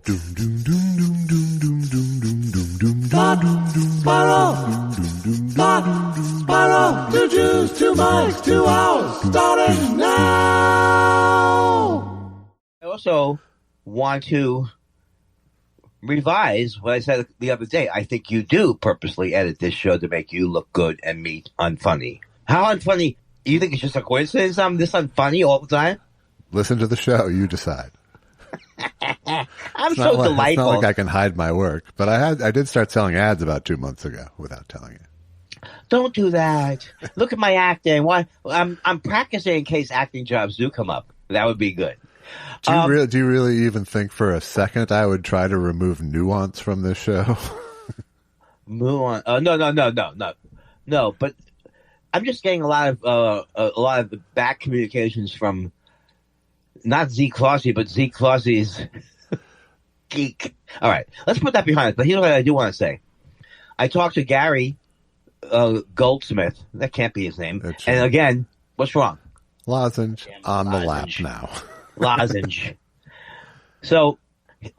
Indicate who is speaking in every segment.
Speaker 1: Spiral, 2 Jews, 2 mics, 2 hours, starting now.
Speaker 2: I also want to revise what I said the other day. I think you do purposely edit this show to make you look good and me unfunny. How unfunny? You think it's just a coincidence I'm this unfunny all the time?
Speaker 3: Listen to the show. You decide.
Speaker 2: I'm so delightful.
Speaker 3: It's not like I can hide my work, but I did start selling ads about 2 months ago without telling you.
Speaker 2: Don't do that. Look at my acting. Why? I'm practicing in case acting jobs do come up. That would be good.
Speaker 3: Do you really even think for a second I would try to remove nuance from this show?
Speaker 2: Nuance? No. But I'm just getting a lot of back communications from not Zeke Flossie, but Zeke Flossie's geek. All right, let's put that behind us. But here's what I do want to say. I talked to Gary Goldsmith. That can't be his name. And again, what's wrong?
Speaker 3: Lozenge on the lap now.
Speaker 2: Lozenge. So,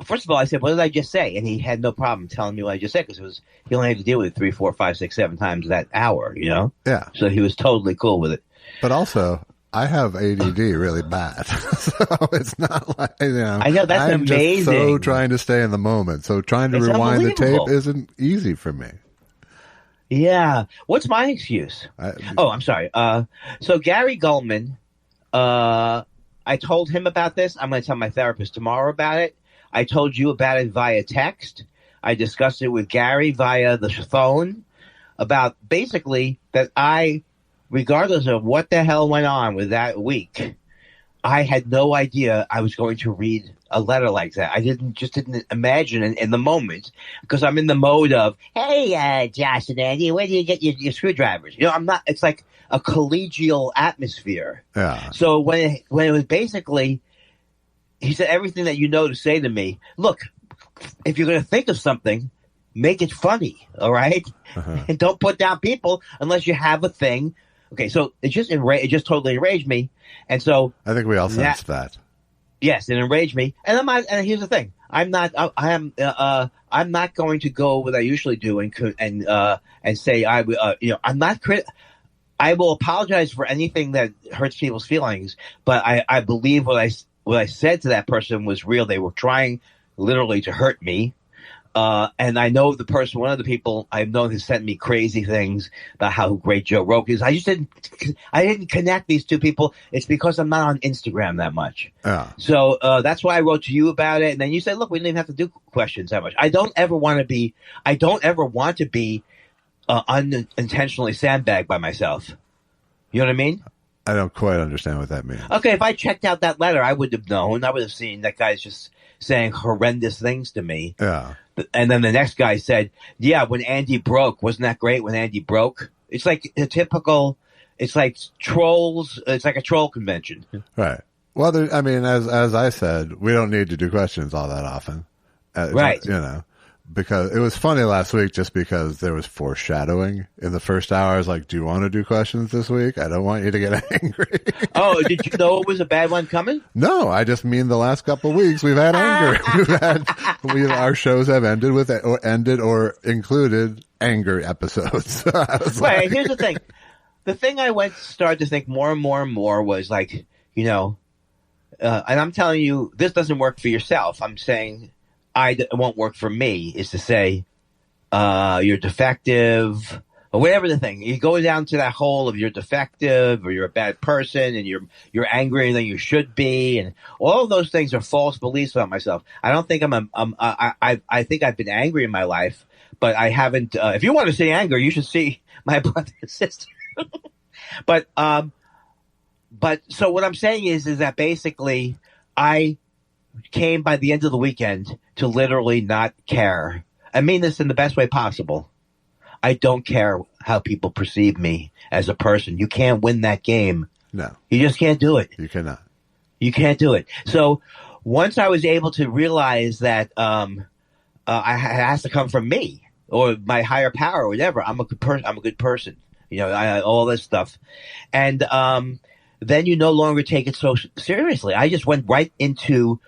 Speaker 2: first of all, I said, what did I just say? And he had no problem telling me what I just said because he only had to deal with it 3, 4, 5, 6, 7 times that hour, you know?
Speaker 3: Yeah.
Speaker 2: So he was totally cool with it.
Speaker 3: But also, I have ADD really bad. So it's not like, you know.
Speaker 2: I know, that's amazing.
Speaker 3: Just so trying to stay in the moment. So trying to rewind the tape isn't easy for me.
Speaker 2: Yeah. What's my excuse? I'm sorry. So Gary Goldman, I told him about this. I'm going to tell my therapist tomorrow about it. I told you about it via text. I discussed it with Gary via the phone about basically that regardless of what the hell went on with that week, I had no idea I was going to read a letter like that. I didn't imagine in the moment because I'm in the mode of, hey, Josh and Andy, where do you get your screwdrivers? You know, I'm not, it's like a collegial atmosphere.
Speaker 3: Yeah.
Speaker 2: So when it was basically, he said everything that you know to say to me, look, if you're going to think of something, make it funny. All right. And don't put down people unless you have a thing. Okay. So it just totally enraged me. And so
Speaker 3: I think we all sensed that.
Speaker 2: Yes, it enraged me. And and here's the thing: I'm not going to go what I usually do and say I'm not I will apologize for anything that hurts people's feelings, but I believe what I said to that person was real. They were trying literally to hurt me. And I know the person, one of the people I've known has sent me crazy things about how great Joe Rogan is. I didn't connect these two people. It's because I'm not on Instagram that much.
Speaker 3: Yeah.
Speaker 2: So, that's why I wrote to you about it. And then you said, look, we didn't even have to do questions that much. I don't ever want to be unintentionally sandbagged by myself. You know what I mean?
Speaker 3: I don't quite understand what that means.
Speaker 2: Okay. If I checked out that letter, I would have known. I would have seen that guy's just saying horrendous things to me.
Speaker 3: Yeah.
Speaker 2: And then the next guy said, yeah, when Andy broke, wasn't that great when Andy broke? It's like it's like trolls. It's like a troll convention.
Speaker 3: Right. Well, as I said, we don't need to do questions all that often.
Speaker 2: Right.
Speaker 3: You know, because it was funny last week just because there was foreshadowing in the first hour. I was like, do you want to do questions this week? I don't want you to get angry.
Speaker 2: Oh, did you know it was a bad one coming?
Speaker 3: No, I just mean the last couple of weeks we've had anger. Our shows have ended or included anger episodes.
Speaker 2: Right. Here's the thing. The thing I started to think more and more and more was like, you know, and I'm telling you, this doesn't work for yourself. I'm saying it won't work for me is to say, you're defective or whatever the thing. You go down to that hole of you're defective or you're a bad person and you're angrier than you should be. And all of those things are false beliefs about myself. I don't think I think I've been angry in my life, but I haven't, if you want to see anger, you should see my brother and sister. But so what I'm saying is that basically I came by the end of the weekend to literally not care. I mean this in the best way possible. I don't care how people perceive me as a person. You can't win that game.
Speaker 3: No.
Speaker 2: You just can't do it.
Speaker 3: You cannot.
Speaker 2: You can't do it. So once I was able to realize that it has to come from me or my higher power or whatever, I'm a good person. You know, all this stuff. And then you no longer take it so seriously. I just went right into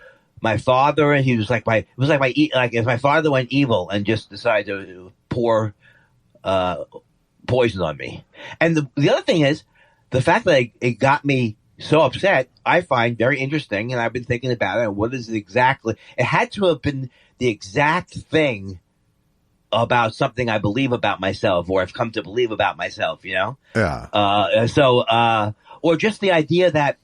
Speaker 2: my father, and he was like like if my father went evil and just decided to pour poison on me. And the other thing is the fact that it got me so upset, I find very interesting, and I've been thinking about it. What is it exactly? It had to have been the exact thing about something I believe about myself, or I've come to believe about myself, you know?
Speaker 3: Yeah.
Speaker 2: Or just the idea that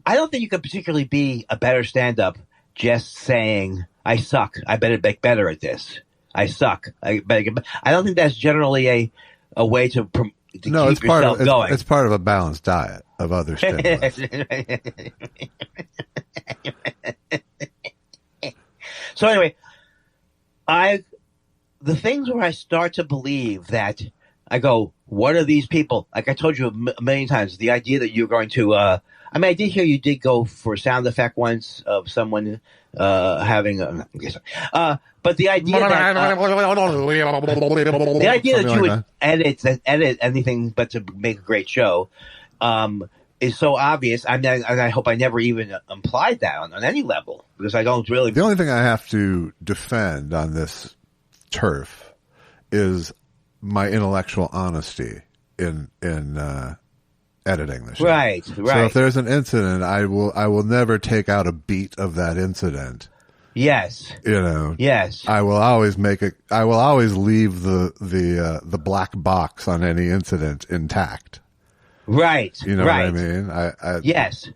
Speaker 2: I don't think you could particularly be a better stand-up just saying, I suck. I better make better at this. I suck. I don't think that's generally a way to keep yourself going.
Speaker 3: It's part of a balanced diet of other stimulus.
Speaker 2: So anyway, the things where I start to believe that I go, what are these people? Like I told you a million times, the idea that you're going to, I did hear you did go for a sound effect once of someone having but the idea that you would edit anything but to make a great show is so obvious. And I hope I never even implied that on any level, because I don't really.
Speaker 3: The only thing I have to defend on this turf is my intellectual honesty in editing the show.
Speaker 2: Right.
Speaker 3: So if there's an incident, I will never take out a beat of that incident.
Speaker 2: Yes.
Speaker 3: You know.
Speaker 2: Yes.
Speaker 3: I will always leave the black box on any incident intact.
Speaker 2: Right.
Speaker 3: You know what I mean?
Speaker 2: Yes.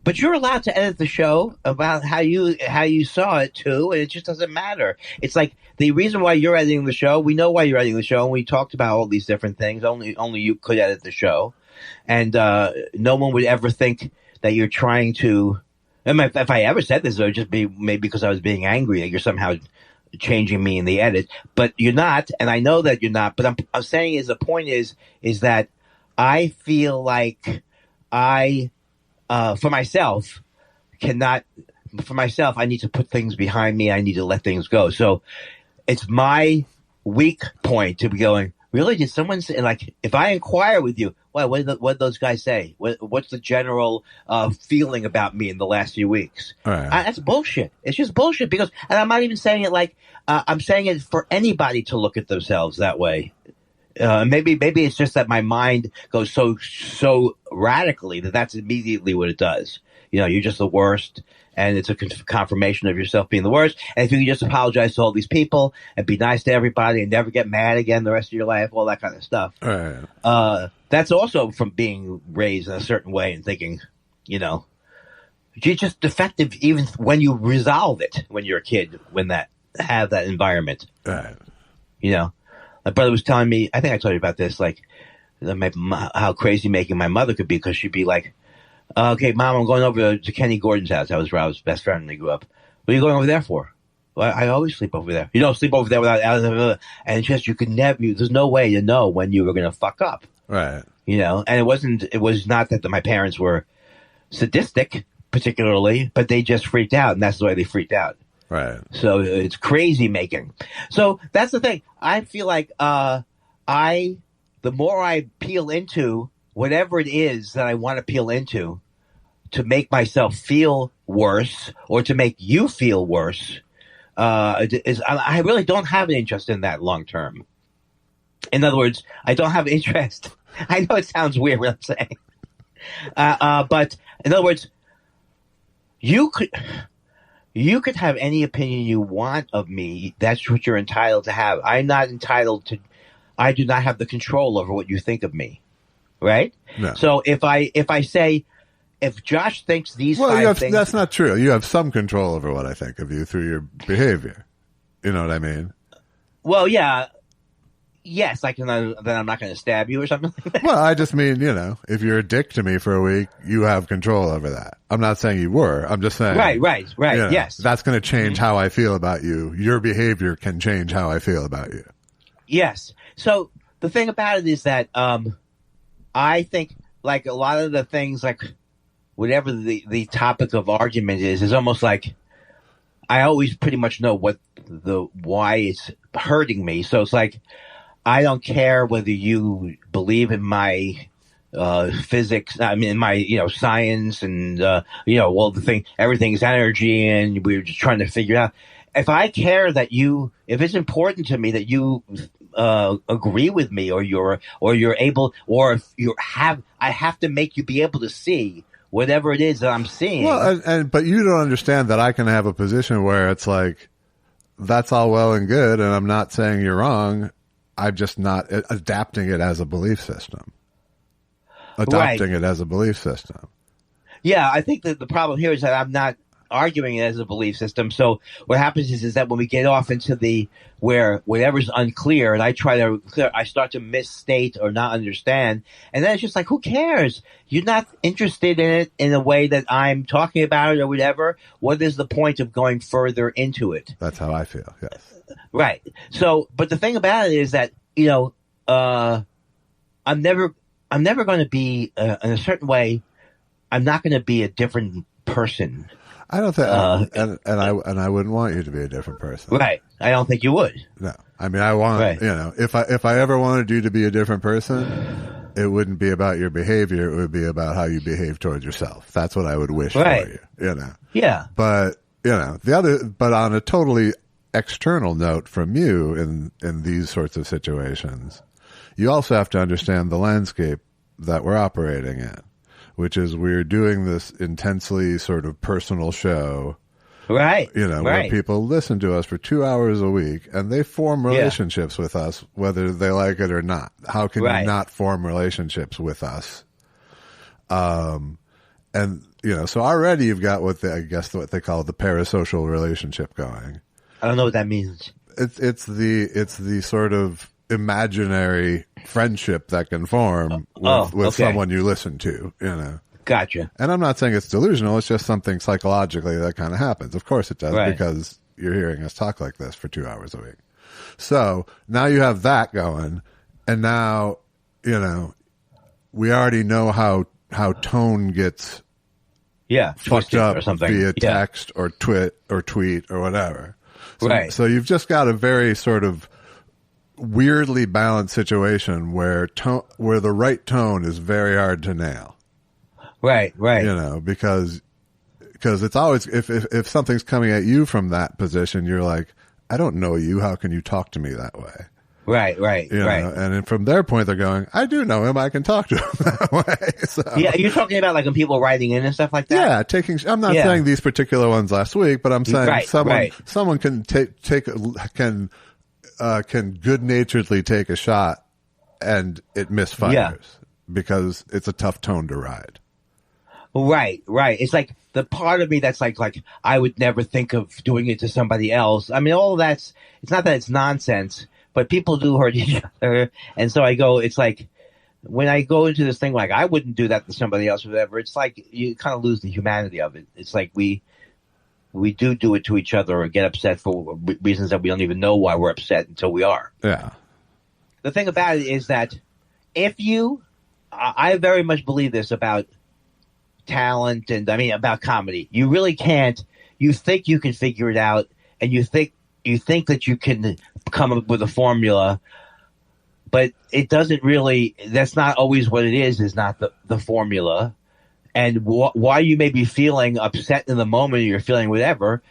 Speaker 2: But you're allowed to edit the show about how you saw it too, and it just doesn't matter. It's like the reason why you're editing the show. We know why you're editing the show, and we talked about all these different things. Only you could edit the show, and no one would ever think that you're trying to. If I ever said this, it would just be maybe because I was being angry that you're somehow changing me in the edit. But you're not, and I know that you're not. But I'm saying is the point is that I feel like for myself, I need to put things behind me. I need to let things go. So it's my weak point to be going, really? Did someone say, like, if I inquire with you, what did those guys say? What's the general feeling about me in the last few weeks?
Speaker 3: Right.
Speaker 2: That's bullshit. It's just bullshit and I'm not even saying it like, I'm saying it for anybody to look at themselves that way. Maybe it's just that my mind goes so radically that's immediately what it does. You know, you're just the worst, and it's a confirmation of yourself being the worst. And if you can just apologize to all these people and be nice to everybody and never get mad again the rest of your life, all that kind of stuff.
Speaker 3: Right.
Speaker 2: That's also from being raised in a certain way and thinking, you know, you're just defective even when you resolve it when you're a kid, have that environment.
Speaker 3: Right.
Speaker 2: You know. My brother was telling me, I think I told you about this, like how crazy making my mother could be, because she'd be like, okay, Mom, I'm going over to Kenny Gordon's house. That was where I was best friend when he grew up. What are you going over there for? Well, I always sleep over there. You don't sleep over there without, and it's just, you could never, there's no way to know when you were going to fuck up.
Speaker 3: Right.
Speaker 2: You know, and it was not that my parents were sadistic particularly, but they just freaked out, and that's the way they freaked out.
Speaker 3: Right.
Speaker 2: So it's crazy making. So that's the thing. I feel like the more I peel into whatever it is that I want to peel into to make myself feel worse or to make you feel worse, I really don't have an interest in that long term. In other words, I don't have interest. I know it sounds weird what I'm saying. But in other words, you could have any opinion you want of me. That's what you're entitled to have. I'm not entitled to. I do not have the control over what you think of me, right?
Speaker 3: No.
Speaker 2: So if Josh thinks these five things,
Speaker 3: that's not true. You have some control over what I think of you through your behavior. You know what I mean?
Speaker 2: Well, yeah. Yes, then I'm not going to stab you or something like that.
Speaker 3: Well, I just mean, you know, if you're a dick to me for a week, you have control over that. I'm not saying you were. I'm just saying.
Speaker 2: Right. You know, yes.
Speaker 3: That's going to change how I feel about you. Your behavior can change how I feel about you.
Speaker 2: Yes. So the thing about it is that I think, like, a lot of the things, like, whatever the topic of argument is almost like I always pretty much know why it's hurting me. So it's like, I don't care whether you believe in my physics. I mean, my science and well, everything's energy, and we were just trying to figure out. If I care that if it's important to me that you agree with me, or you're able, or if I have to make you be able to see whatever it is that I'm seeing.
Speaker 3: Well, but you don't understand that I can have a position where it's like, that's all well and good, and I'm not saying you're wrong. I'm just not adapting it as a belief system. Adopting it as a belief system.
Speaker 2: Yeah, I think that the problem here is that I'm not arguing it as a belief system. So what happens is that when we get off into where whatever's unclear, and I start to misstate or not understand, and then it's just like, who cares? You're not interested in it in a way that I'm talking about it or whatever. What is the point of going further into it?
Speaker 3: That's how I feel. Yes.
Speaker 2: Right. So, but the thing about it is that I'm never going to be in a certain way. I'm not going to be a different person.
Speaker 3: I don't think, and I wouldn't want you to be a different person.
Speaker 2: Right. I don't think you would.
Speaker 3: No. I mean, I want, if I ever wanted you to be a different person, it wouldn't be about your behavior. It would be about how you behave towards yourself. That's what I would wish for you,
Speaker 2: Yeah.
Speaker 3: But, but on a totally external note from you in these sorts of situations, you also have to understand the landscape that we're operating in, which is we're doing this intensely sort of personal show.
Speaker 2: Right.
Speaker 3: Where people listen to us for 2 hours a week and they form relationships with us, whether they like it or not. How can you not form relationships with us? So already you've got what they call the parasocial relationship going.
Speaker 2: I don't know what that means.
Speaker 3: It's the sort of imaginary friendship that can form with someone you listen to,
Speaker 2: Gotcha.
Speaker 3: And I'm not saying it's delusional. It's just something psychologically that kind of happens. Of course it does, because you're hearing us talk like this for 2 hours a week. So now you have that going, and now, we already know how tone gets fucked up
Speaker 2: or something
Speaker 3: via text or tweet or whatever.
Speaker 2: So,
Speaker 3: so you've just got a very sort of weirdly balanced situation where the right tone is very hard to nail.
Speaker 2: Right.
Speaker 3: Because it's always, if something's coming at you from that position, you're like, I don't know you. How can you talk to me that way?
Speaker 2: Right.
Speaker 3: And then from their point, they're going, I do know him. I can talk to him that way. So,
Speaker 2: yeah. You're talking about like when people writing in and stuff like that?
Speaker 3: Yeah. I'm not saying these particular ones last week, but I'm saying someone can can good-naturedly take a shot and it misfires because it's a tough tone to ride.
Speaker 2: Right. It's like the part of me that's like I would never think of doing it to somebody else. I mean, all of it's not that it's nonsense, but people do hurt each other. And so it's like when I go into this thing, like I wouldn't do that to somebody else or whatever, it's like you kind of lose the humanity of it. It's like we do it to each other or get upset for reasons that we don't even know why we're upset until we are.
Speaker 3: Yeah.
Speaker 2: The thing about it is that I very much believe this about talent and about comedy. You really can't. You think you can figure it out, and you think that you can come up with a formula, but it doesn't really. That's not always what it is. Is not the formula. And why you may be feeling upset in the moment, or you're feeling whatever.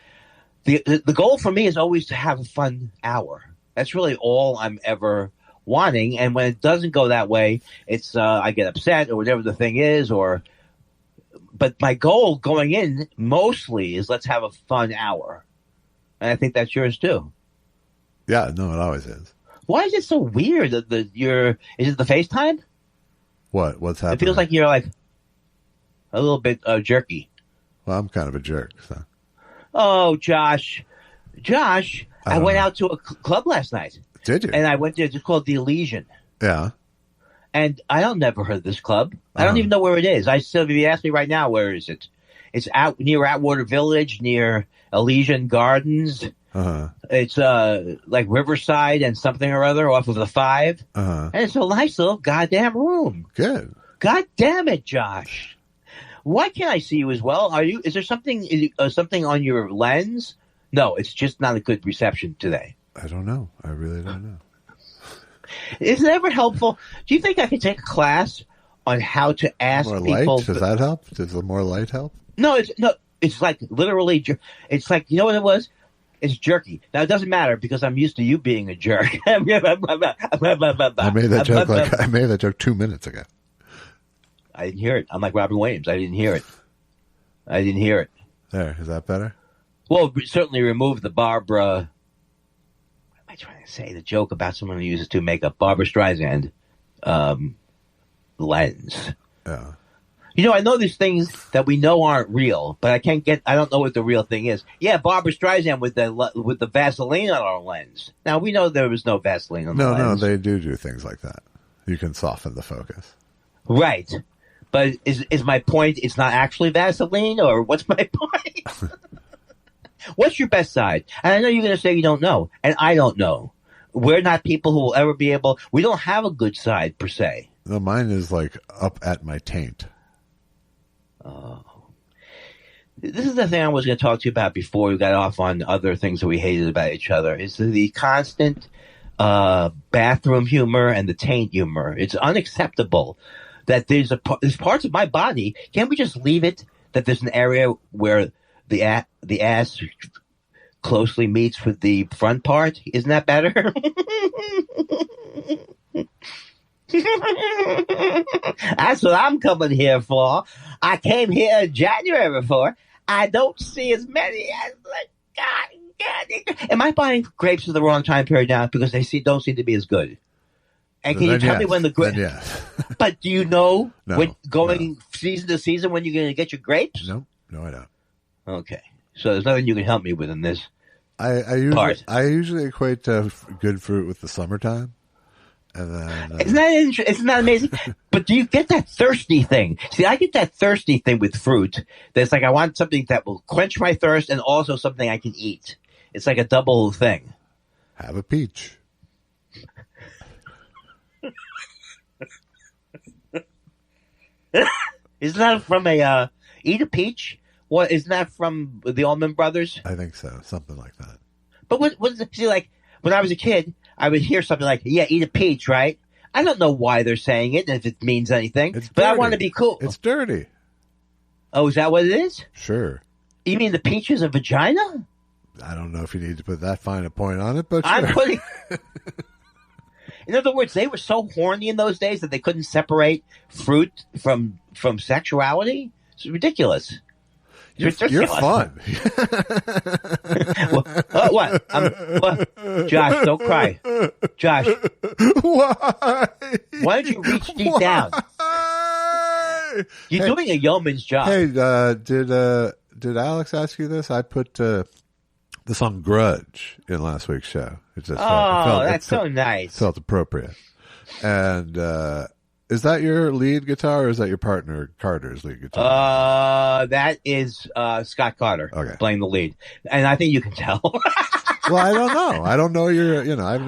Speaker 2: The goal for me is always to have a fun hour. That's really all I'm ever wanting. And when it doesn't go that way, it's I get upset or whatever the thing is, but my goal going in mostly is let's have a fun hour. And I think that's yours too.
Speaker 3: Yeah, no, it always is.
Speaker 2: Why is it so weird that is it the FaceTime?
Speaker 3: What's happening?
Speaker 2: It feels like you're like a little bit jerky.
Speaker 3: Well, I'm kind of a jerk, so.
Speaker 2: Oh, Josh, I went out to a club last night.
Speaker 3: Did you?
Speaker 2: And I went there. It's called the Elysian.
Speaker 3: Yeah.
Speaker 2: And I don't never heard of this club. I don't even know where it is. If you ask me right now, where is it? It's out near Atwater Village, near Elysian Gardens. It's like Riverside and something or other off of the 5. And it's a nice little goddamn room.
Speaker 3: Good.
Speaker 2: God damn it, Josh. Why can't I see you as well? Is there something on your lens? No, it's just not a good reception today.
Speaker 3: I don't know. I really don't know.
Speaker 2: Is it ever helpful? Do you think I could take a class on how to ask
Speaker 3: more
Speaker 2: people.
Speaker 3: Light? Does that help? Does the more light help?
Speaker 2: No, it's like literally. It's like, you know what it was? It's jerky. Now it doesn't matter because I'm used to you being a jerk.
Speaker 3: I made that joke 2 minutes ago.
Speaker 2: I didn't hear it. I'm like Robin Williams. I didn't hear it.
Speaker 3: There, is that better?
Speaker 2: Well, certainly remove the Barbara. What am I trying to say? The joke about someone who uses to makeup. Barbara Streisand lens.
Speaker 3: Yeah.
Speaker 2: You know, I know these things that we know aren't real, but I don't know what the real thing is. Yeah, Barbara Streisand with the Vaseline on our lens. Now, we know there was no Vaseline on the lens.
Speaker 3: No, they do things like that. You can soften the focus.
Speaker 2: Right. But is my point it's not actually Vaseline, or what's my point? What's your best side? And I know you're going to say you don't know, and I don't know. We're not people who will ever be able. We don't have a good side, per se.
Speaker 3: No, mine is like up at my taint.
Speaker 2: Oh. This is the thing I was going to talk to you about before we got off on other things that we hated about each other. Is the constant bathroom humor and the taint humor. It's unacceptable that there's parts of my body. Can't we just leave it that there's an area where the ass closely meets with the front part? Isn't that better? That's what I'm coming here for. I came here in January for. I don't see as many as God. Am I buying grapes at the wrong time period now because they don't seem to be as good? And can you tell me when the grapes?
Speaker 3: Yes.
Speaker 2: But do you know
Speaker 3: when
Speaker 2: season to season when you're going to get your grapes?
Speaker 3: No, I don't. Okay,
Speaker 2: so there's nothing you can help me with in this.
Speaker 3: I usually equate good fruit with the summertime. And then,
Speaker 2: isn't that amazing? But do you get that thirsty thing? See, I get that thirsty thing with fruit. That's like I want something that will quench my thirst and also something I can eat. It's like a double thing.
Speaker 3: Have a peach.
Speaker 2: Isn't that from Eat a Peach? What, isn't that from the Allman Brothers?
Speaker 3: I think so, something like that.
Speaker 2: But what is it? See, like when I was a kid, I would hear something like, "Yeah, eat a peach," right? I don't know why they're saying it and if it means anything, but I want to be cool.
Speaker 3: It's dirty.
Speaker 2: Oh, is that what it is?
Speaker 3: Sure.
Speaker 2: You mean the peach is a vagina?
Speaker 3: I don't know if you need to put that fine a point on it, but sure.
Speaker 2: I'm putting. In other words, they were so horny in those days that they couldn't separate fruit from sexuality. It's ridiculous.
Speaker 3: You're fun.
Speaker 2: What? Josh, don't cry. Josh.
Speaker 3: Why?
Speaker 2: Why don't you reach deep down? You're doing a yeoman's job.
Speaker 3: Hey, did Alex ask you this? I put the song Grudge in last week's show.
Speaker 2: That's so nice.
Speaker 3: Felt appropriate. And is that your lead guitar or is that your partner Carter's lead guitar?
Speaker 2: That is Scott Carter playing the lead. And I think you can tell.
Speaker 3: Well, I don't know. I don't know I've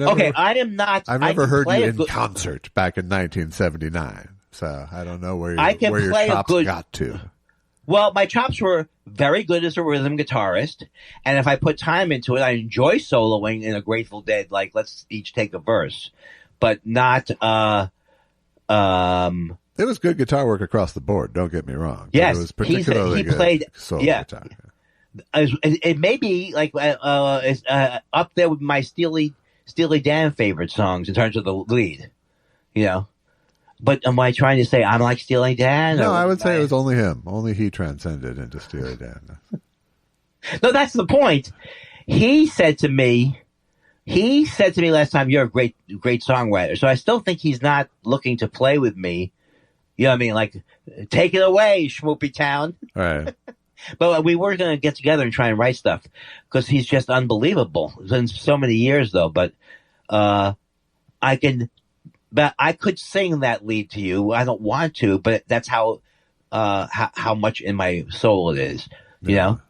Speaker 3: never heard you in concert back in 1979. So I don't know where your chops got to.
Speaker 2: Well, my chops were very good as a rhythm guitarist, and if I put time into it, I enjoy soloing in a Grateful Dead, like let's each take a verse, but not. It
Speaker 3: was good guitar work across the board. Don't get me wrong.
Speaker 2: Yes,
Speaker 3: it was particularly
Speaker 2: he played
Speaker 3: solo guitar.
Speaker 2: It may be like up there with my Steely Dan favorite songs in terms of the lead, you know. But am I trying to say I'm like Steely Dan?
Speaker 3: No, I would say it was only him. Only he transcended into Steely Dan.
Speaker 2: No, that's the point. He said to me last time, "You're a great songwriter." So I still think he's not looking to play with me. You know what I mean? Like, take it away, Schmoopy Town.
Speaker 3: Right.
Speaker 2: But we were going to get together and try and write stuff because he's just unbelievable. It's been so many years though, but But I could sing that lead to you. I don't want to, but that's how much in my soul it is, you know?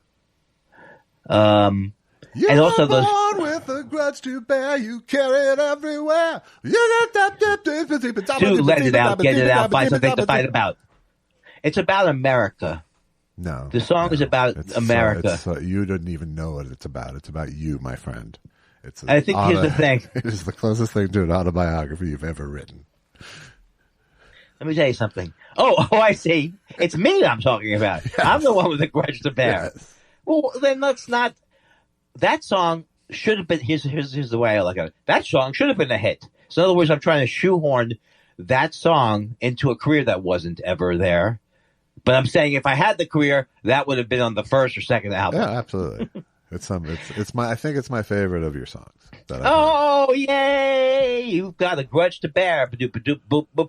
Speaker 3: You
Speaker 2: and also
Speaker 3: those born with a grudge to bear, you carry it everywhere. To
Speaker 2: let it out, get it out, find something to fight about. It's about America.
Speaker 3: No.
Speaker 2: The song is about America.
Speaker 3: You didn't even know what it's about. It's about you, my friend.
Speaker 2: I think here's the thing.
Speaker 3: It is the closest thing to an autobiography you've ever written.
Speaker 2: Let me tell you something. Oh, I see. It's me I'm talking about. Yes. I'm the one with the grudge to bear. Yes. Well, then let's not. That song should have been. Here's the way I look at it. That song should have been a hit. So in other words, I'm trying to shoehorn that song into a career that wasn't ever there. But I'm saying if I had the career, that would have been on the first or second album.
Speaker 3: Yeah, absolutely. It's my. I think it's my favorite of your songs.
Speaker 2: Oh, yay! You've got a grudge to bear. Ba-doop, boop, boop.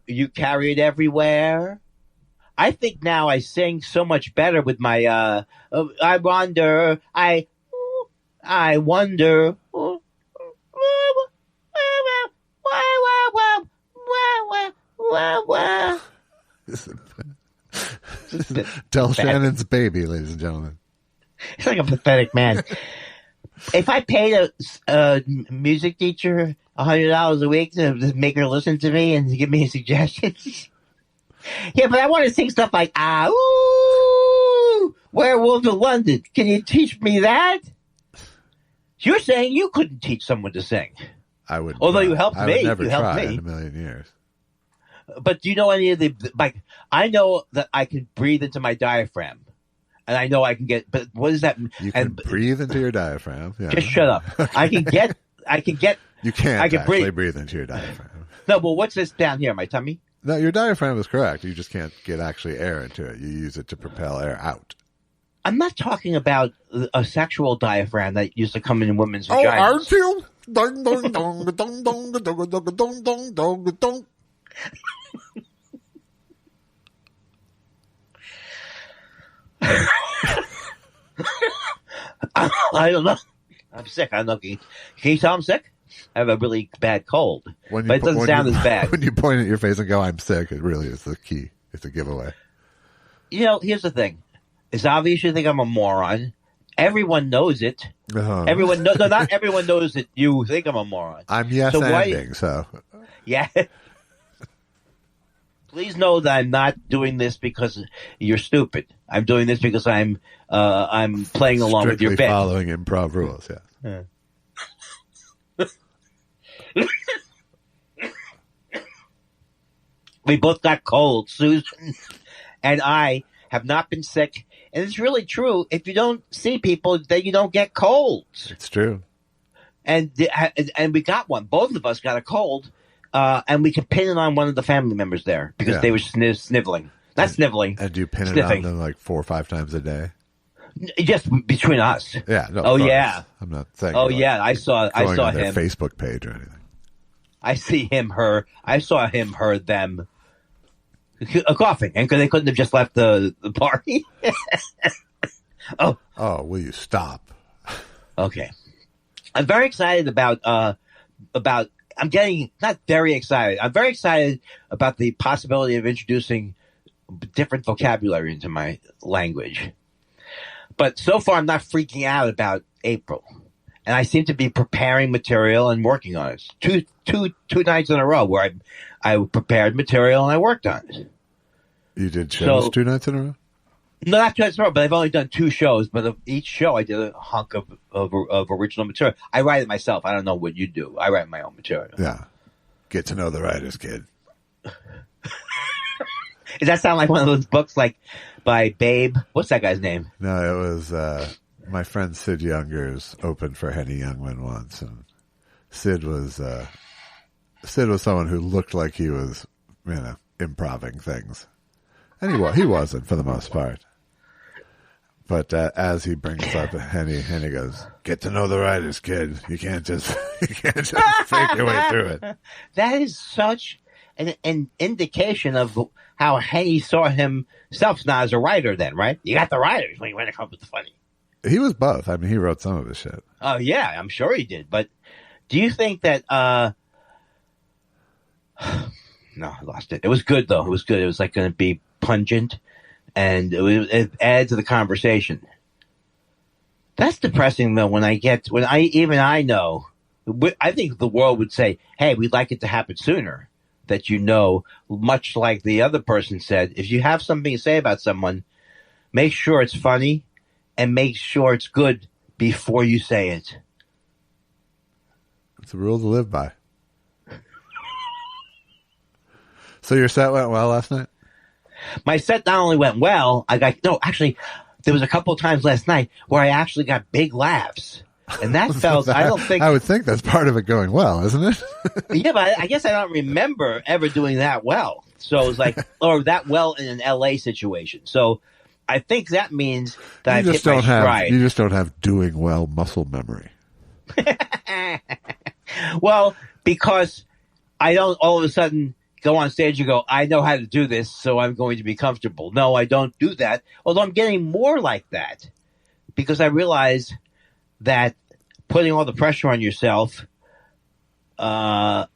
Speaker 2: You carry it everywhere. I think now I sing so much better with my. I wonder. I wonder.
Speaker 3: Del Shannon's baby, ladies and gentlemen.
Speaker 2: It's like a pathetic man. If I paid a music teacher $100 a week to make her listen to me and give me suggestions, yeah, but I want to sing stuff like ooh, Werewolf of London. Can you teach me that? You're saying you couldn't teach someone to sing.
Speaker 3: I would.
Speaker 2: Although you helped me.
Speaker 3: I would never
Speaker 2: you helped
Speaker 3: try
Speaker 2: me
Speaker 3: in a million years.
Speaker 2: But do you know any of the, like, I know that I can breathe into my diaphragm. And I know I can get, but what does that mean?
Speaker 3: You can breathe into your diaphragm. Yeah.
Speaker 2: Just shut up.
Speaker 3: Okay.
Speaker 2: I can get.
Speaker 3: You can't
Speaker 2: I can
Speaker 3: actually breathe into your diaphragm.
Speaker 2: No, but what's this down here, my tummy?
Speaker 3: No, your diaphragm is correct. You just can't get actually air into it. You use it to propel air out.
Speaker 2: I'm not talking about a sexual diaphragm that used to come in women's
Speaker 3: vaginas.
Speaker 2: Oh,
Speaker 3: aren't you? Dong, dong, dong, dong, dong, dong, dong, dong, dong, dong.
Speaker 2: I don't know. I'm sick. I don't know. Can you tell I'm sick? I have a really bad cold. But it doesn't sound as bad.
Speaker 3: When you point at your face and go, I'm sick, it really is the key. It's a giveaway.
Speaker 2: You know, here's the thing. It's obvious you think I'm a moron. Everyone knows it.
Speaker 3: Uh-huh.
Speaker 2: Everyone no, not everyone knows that you think I'm a moron.
Speaker 3: I'm yes-anding, so.
Speaker 2: Yeah. Please know that I'm not doing this because you're stupid. I'm doing this because I'm playing along with your bit.
Speaker 3: Following improv rules, yeah.
Speaker 2: We both got colds. Susan and I have not been sick. And it's really true. If you don't see people, then you don't get colds.
Speaker 3: It's true.
Speaker 2: And we got one. Both of us got a cold. And we could pin it on one of the family members there because they were sniveling. Not sniveling.
Speaker 3: And you pin
Speaker 2: sniffing.
Speaker 3: it on them like 4 or 5 times a day?
Speaker 2: Just between us.
Speaker 3: Yeah. No,
Speaker 2: oh, yeah.
Speaker 3: I'm not saying.
Speaker 2: Oh, yeah. I saw
Speaker 3: on
Speaker 2: him.
Speaker 3: Their Facebook page or anything.
Speaker 2: I see him, her. I saw him, her, them. Coughing. And they couldn't have just left the party. Oh,
Speaker 3: will you stop?
Speaker 2: Okay. I'm very excited about. I'm getting not very excited. I'm very excited about the possibility of introducing different vocabulary into my language. But so far, I'm not freaking out about April, and I seem to be preparing material and working on it. Two nights in a row where I prepared material and I worked on it.
Speaker 3: You did shows 2 nights in a row?
Speaker 2: No, not 2 nights in a row, but I've only done 2 shows. But of each show, I did a hunk of original material. I write it myself. I don't know what you do. I write my own material.
Speaker 3: Yeah. Get to know the writers, kid.
Speaker 2: Does that sound like one of those books like by Babe? What's that guy's name?
Speaker 3: No, it was my friend Sid Younger's opened for Henny Youngman once. And Sid was someone who looked like he was, improving things. And he wasn't for the most part. But as he brings up Henny goes, "Get to know the writers, kid. You can't just fake your way through it."
Speaker 2: That is such an indication of how Henny saw himself not as a writer. Then, right? You got the writers when you want to come up with the funny.
Speaker 3: He was both. I mean, he wrote some of his shit.
Speaker 2: Oh yeah, I'm sure he did. But do you think that? No, I lost it. It was good though. It was good. It was like going to be pungent, and it added to the conversation. That's depressing though. I know. I think the world would say, "Hey, we'd like it to happen sooner." That much like the other person said, if you have something to say about someone, make sure it's funny, and make sure it's good before you say it.
Speaker 3: It's a rule to live by. So your set went well last night?
Speaker 2: My set not only went well, actually, there was a couple of times last night where I actually got big laughs. And that felt, I would think
Speaker 3: that's part of it going well, isn't it?
Speaker 2: Yeah, but I guess I don't remember ever doing that well. So it was like, or that well in an LA situation. So I think that means that I've hit my stride.
Speaker 3: You just don't have doing well muscle memory.
Speaker 2: Well, because I don't all of a sudden go on stage and go, I know how to do this, so I'm going to be comfortable. No, I don't do that. Although I'm getting more like that because I realize that putting all the pressure on yourself, and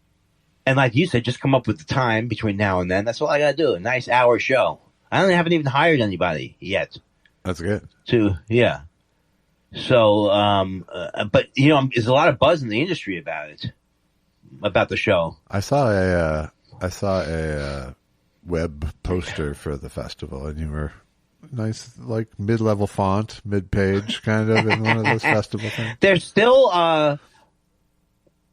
Speaker 2: like you said, just come up with the time between now and then. That's all I got to do. A nice hour show. I haven't even hired anybody yet.
Speaker 3: That's good.
Speaker 2: Yeah. So, but there's a lot of buzz in the industry about it, about the show.
Speaker 3: I saw a web poster for the festival, and you were nice, like mid-level font, mid-page, kind of in one of those festival things.
Speaker 2: They're still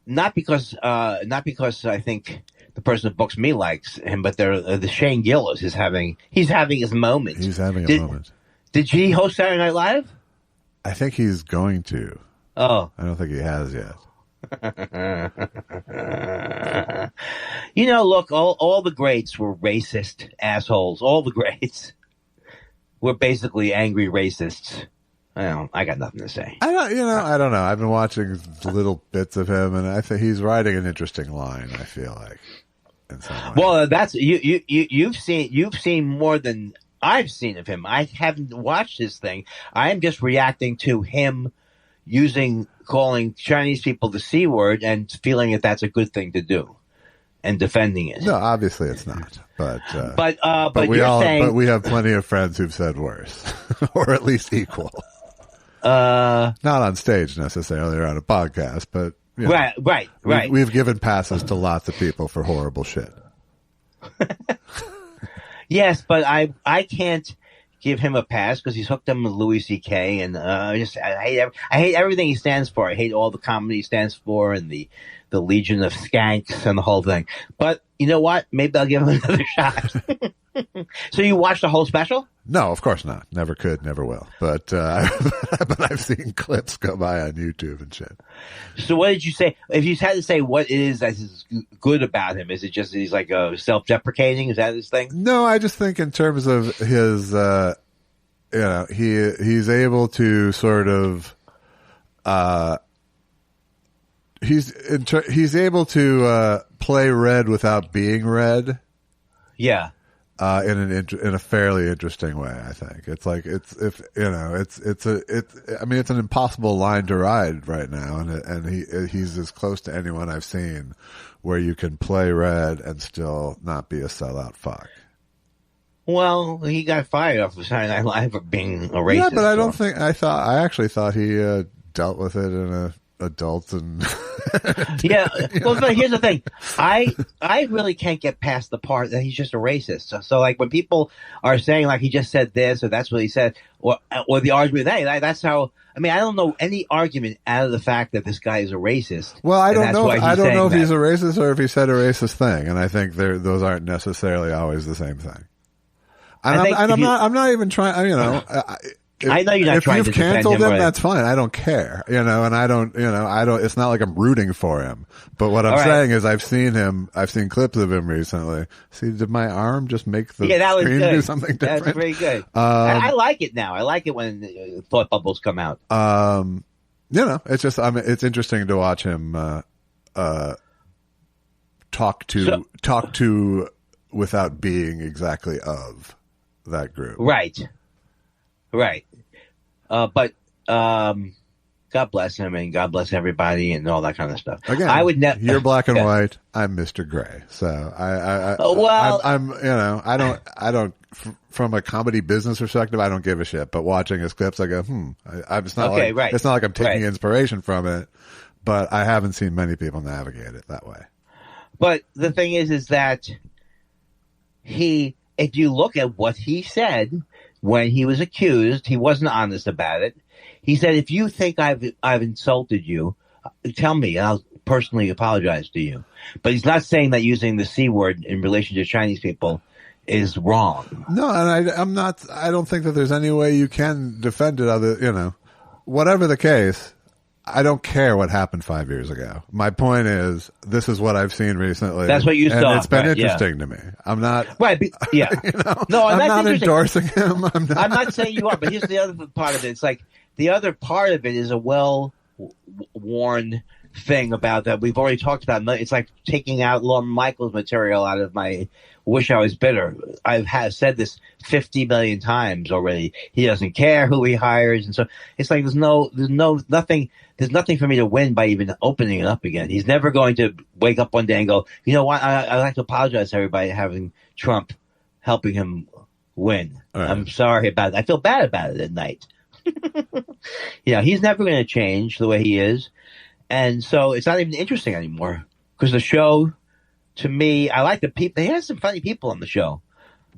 Speaker 2: not because I think the person that books me likes him, but they're the Shane Gillis he's having his moment.
Speaker 3: He's having a moment.
Speaker 2: Did he host Saturday Night Live?
Speaker 3: I think he's going to.
Speaker 2: Oh,
Speaker 3: I don't think he has yet.
Speaker 2: Look, all the greats were racist assholes. All the greats were basically angry racists. I got nothing to say.
Speaker 3: I don't know. I've been watching little bits of him, and I think he's writing an interesting line. I feel like, in some way.
Speaker 2: Well, that's you've seen more than I've seen of him. I haven't watched his thing. I am just reacting to him calling Chinese people the C word and feeling that that's a good thing to do and defending it.
Speaker 3: No, obviously it's not. But
Speaker 2: we
Speaker 3: have plenty of friends who've said worse or at least equal. Not on stage necessarily or on a podcast, but
Speaker 2: right.
Speaker 3: We've given passes to lots of people for horrible shit.
Speaker 2: Yes, but I can't give him a pass because he's hooked up with Louis C.K. and I hate everything he stands for. I hate all the comedy he stands for and the Legion of Skanks and the whole thing. But you know what? Maybe I'll give him another shot. So you watched the whole special?
Speaker 3: No, of course not. Never could, never will. But but I've seen clips go by on YouTube and shit.
Speaker 2: So what did you say? If you had to say what it is that is good about him, is it just he's like self-deprecating? Is that his thing?
Speaker 3: No, I just think in terms of his, he's able to sort of, he's able to play red without being red.
Speaker 2: Yeah.
Speaker 3: In a fairly interesting way, I think. It's like, it's an impossible line to ride right now. And he's as close to anyone I've seen where you can play red and still not be a sellout fuck.
Speaker 2: Well, he got fired off of Saturday Night Live for being a racist.
Speaker 3: Yeah, but I actually thought he, dealt with it in a adult and
Speaker 2: yeah. Well, but here's the thing. I really can't get past the part that he's just a racist. So like when people are saying like he just said this or that's what he said or the argument, hey, that's how. I mean, I don't know any argument out of the fact that this guy is a racist.
Speaker 3: Well, I don't know. I don't know if he's a racist or if he said a racist thing, and I think those aren't necessarily always the same thing. I'm not even trying.
Speaker 2: I know you're not trying to defend him. If you've
Speaker 3: canceled him, that's fine. I don't care, and I don't, it's not like I'm rooting for him. But what I'm saying is I've seen clips of him recently. See, did my arm just make the screen do something different?
Speaker 2: That's pretty good. I like it now. I like it when thought bubbles come out.
Speaker 3: It's just, it's interesting to watch him, talk to without being exactly of that group.
Speaker 2: Right. But God bless him and God bless everybody and all that kind of stuff.
Speaker 3: Again, I would you're black and white. I'm Mr. Gray. So I don't from a comedy business perspective, I don't give a shit. But watching his clips, I go, it's not it's not like I'm taking inspiration from it, but I haven't seen many people navigate it that way.
Speaker 2: But the thing is that if you look at what he said when he was accused, he wasn't honest about it. He said, if you think I've insulted you, tell me. personally apologize to you. But he's not saying that using the C word in relation to Chinese people is wrong.
Speaker 3: No, and I'm not. I don't think that there's any way you can defend it. Whatever the case, I don't care what happened 5 years ago. My point is, this is what I've seen recently.
Speaker 2: That's what you saw.
Speaker 3: And it's been interesting to me. I'm not.
Speaker 2: Right. Yeah. No,
Speaker 3: I'm not endorsing him. I'm
Speaker 2: not saying you are, but here's the other part of it. It's like the other part of it is a well-worn thing about that we've already talked about. It's like taking out Lorne Michaels material out of my Wish I Was Bitter. I've said this 50 million times already. He doesn't care who he hires. And so it's like there's nothing for me to win by even opening it up again. He's never going to wake up one day and go, you know what? I'd like to apologize to everybody having Trump helping him win. Right. I'm sorry about it. I feel bad about it at night. He's never going to change the way he is. And so it's not even interesting anymore because the show, to me, I like the people. They have some funny people on the show.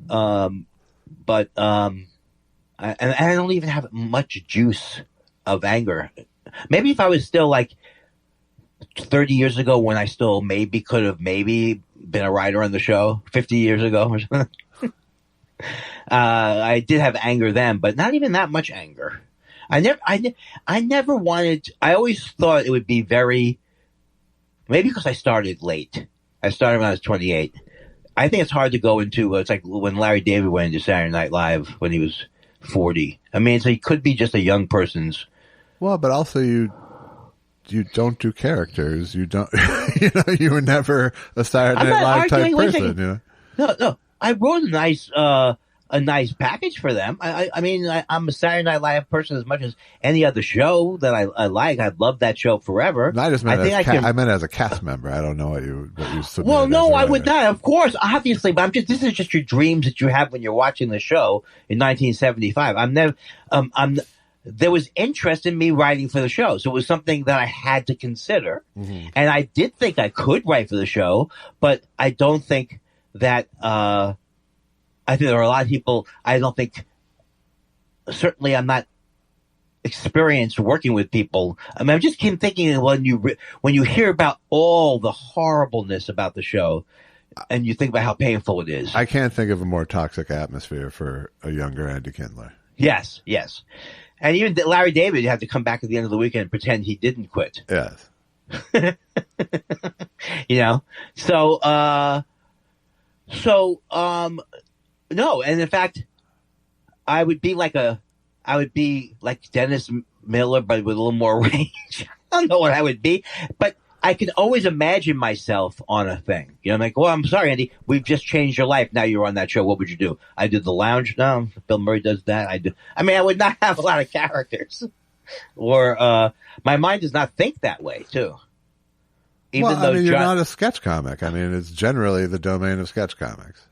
Speaker 2: But I don't even have much juice of anger. Maybe if I was still like 30 years ago when I still could have been a writer on the show 50 years ago or something. I did have anger then, but not even that much anger. I never wanted, I always thought it would be maybe because I started late. I started when I was 28. I think it's hard to go into, it's like when Larry David went into Saturday Night Live when he was 40. I mean, so he could be just a young person's.
Speaker 3: Well, but also you don't do characters. You don't, you were never a Saturday Night Live type person.
Speaker 2: No. I wrote a nice package for them. I'm a Saturday Night Live person as much as any other show that I like. I've loved that show forever.
Speaker 3: I just meant I meant as a cast member. I don't know what you submitted.
Speaker 2: Well, no, I would not. Of course, obviously, but this is just your dreams that you have when you're watching the show in 1975. There was interest in me writing for the show, so it was something that I had to consider. Mm-hmm. And I did think I could write for the show, but I don't think that, I think there are a lot of people, certainly I'm not experienced working with people. I mean, I just keep thinking when you hear about all the horribleness about the show and you think about how painful it is.
Speaker 3: I can't think of a more toxic atmosphere for a younger Andy Kindler.
Speaker 2: Yes. And even Larry David had to come back at the end of the weekend and pretend he didn't quit.
Speaker 3: Yes.
Speaker 2: No, and in fact, I would be like Dennis Miller, but with a little more range. I don't know what I would be, but I can always imagine myself on a thing. I'm like, well, I'm sorry, Andy, we've just changed your life. Now you're on that show. What would you do? I did The Lounge. No, Bill Murray does that. I would not have a lot of characters, or my mind does not think that way too.
Speaker 3: You're not a sketch comic. It's generally the domain of sketch comics.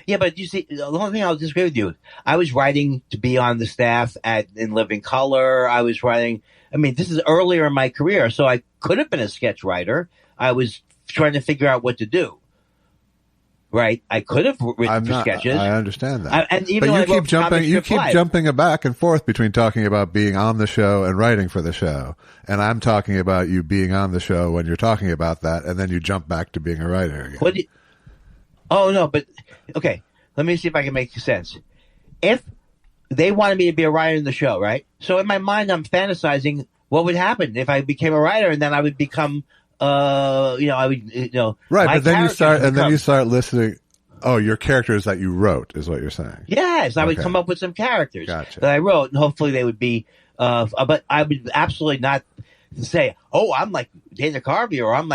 Speaker 2: Yeah, but you see, the only thing I'll disagree with you. I was writing to be on the staff in Living Color. I was writing. This is earlier in my career, so I could have been a sketch writer. I was trying to figure out what to do. Right? I could have written for sketches.
Speaker 3: I understand that.
Speaker 2: But
Speaker 3: you keep jumping back and forth between talking about being on the show and writing for the show. And I'm talking about you being on the show when you're talking about that, and then you jump back to being a writer again.
Speaker 2: Oh, no, but, okay, let me see if I can make sense. If they wanted me to be a writer in the show, right? So in my mind, I'm fantasizing what would happen if I became a writer, and then I would become, Right,
Speaker 3: but then you start listening. Oh, your characters that you wrote is what you're saying.
Speaker 2: Yes, I would come up with some characters
Speaker 3: that
Speaker 2: I wrote, and hopefully they would be, but I would absolutely not say, oh, I'm like Dana Carvey, or I'm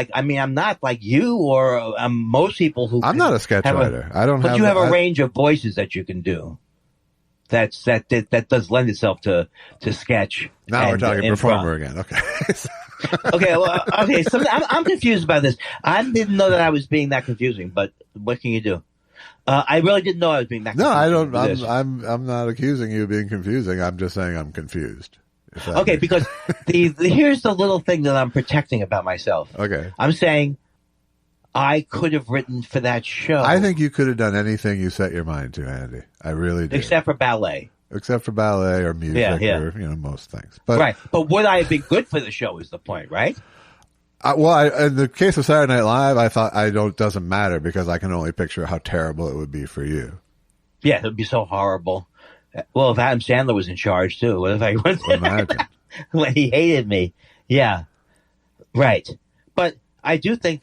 Speaker 2: not like you, or most people who.
Speaker 3: I'm not a sketch writer.
Speaker 2: But you have a range of voices that you can do. That does lend itself to sketch.
Speaker 3: Now we're talking performer again. Okay.
Speaker 2: Okay. So I'm confused about this. I didn't know that I was being that confusing, but what can you do? I really didn't know I was being that confusing.
Speaker 3: No, I don't. I'm not accusing you of being confusing. I'm just saying I'm confused.
Speaker 2: Okay, because here's the little thing that I'm protecting about myself.
Speaker 3: Okay.
Speaker 2: I'm saying I could have written for that show.
Speaker 3: I think you could have done anything you set your mind to, Andy. I really do.
Speaker 2: Except for ballet.
Speaker 3: Or music or most things. But,
Speaker 2: right. But would I have been good for the show is the point, right?
Speaker 3: In the case of Saturday Night Live, I thought doesn't matter because I can only picture how terrible it would be for you.
Speaker 2: Yeah, it would be so horrible. Well, if Adam Sandler was in charge too, what if I went
Speaker 3: Imagine
Speaker 2: when he hated me? Yeah, right. But I do think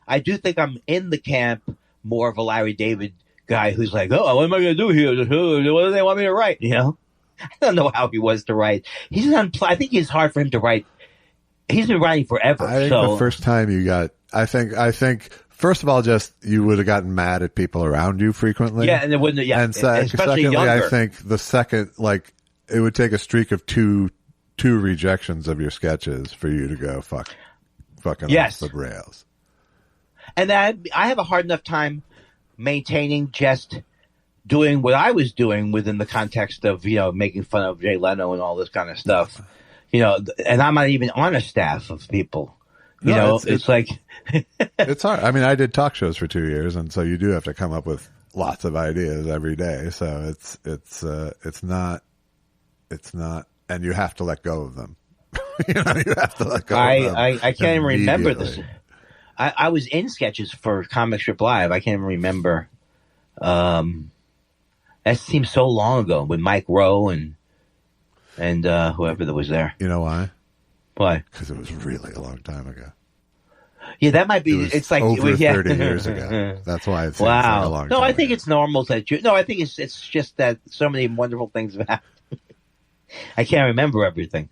Speaker 2: I do think I'm in the camp more of a Larry David guy who's like, oh, what am I going to do here? What do they want me to write? You know, I don't know how he was to write. I think it's hard for him to write. He's been writing forever.
Speaker 3: I think the first time you got, I think, first of all, just you would have gotten mad at people around you frequently.
Speaker 2: Yeah, and it wouldn't. Yeah,
Speaker 3: and secondly, younger. I think the second, like, it would take a streak of two rejections of your sketches for you to go fucking off the rails.
Speaker 2: And I have a hard enough time maintaining just doing what I was doing within the context of, you know, making fun of Jay Leno and all this kind of stuff. You know, and I'm not even on a staff of people. You know, it's like
Speaker 3: it's hard. I mean, I did talk shows for 2 years, and so you do have to come up with lots of ideas every day. So it's not, and you have to let go of them. You know, you have to let go of them.
Speaker 2: I can't even remember this. I was in sketches for Comic Strip Live. I can't even remember. That seems so long ago with Mike Rowe and whoever that was there.
Speaker 3: You know why?
Speaker 2: Why?
Speaker 3: Because it was really a long time ago.
Speaker 2: Yeah, that might be. It's like
Speaker 3: over 30 years ago. That's why it seems like a long time.
Speaker 2: No, I think it's normal that you. No, I think it's just that so many wonderful things have happened. I can't remember everything.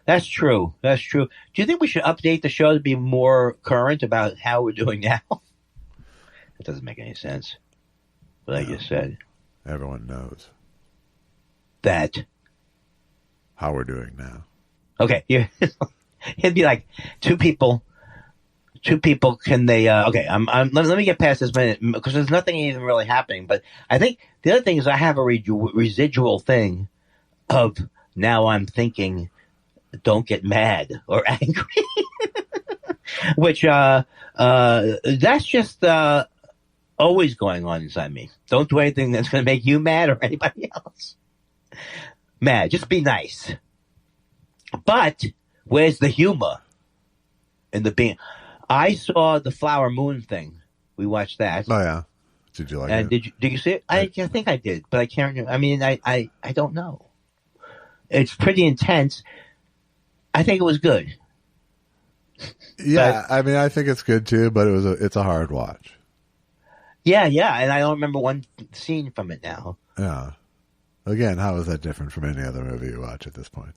Speaker 2: That's true. That's true. Do you think we should update the show to be more current about how we're doing now? It doesn't make any sense. What I just said.
Speaker 3: Everyone knows
Speaker 2: that.
Speaker 3: How we're doing now.
Speaker 2: Okay. It'd be like two people. Can they? Okay. Let me get past this minute because there's nothing even really happening. But I think the other thing is I have a residual thing of now I'm thinking, don't get mad or angry, which that's just always going on inside me. Don't do anything that's going to make you mad or anybody else mad. Just be nice. But where's the humor in the being? I saw the Flower Moon thing. We watched that.
Speaker 3: Oh yeah, did you like it?
Speaker 2: Did you see it? I think I did, but I can't remember. I mean, I don't know. It's pretty intense. I think it was good.
Speaker 3: Yeah, I mean, I think it's good too, but it's a hard watch.
Speaker 2: Yeah, and I don't remember one scene from it now.
Speaker 3: Yeah. Again, how is that different from any other movie you watch at this point?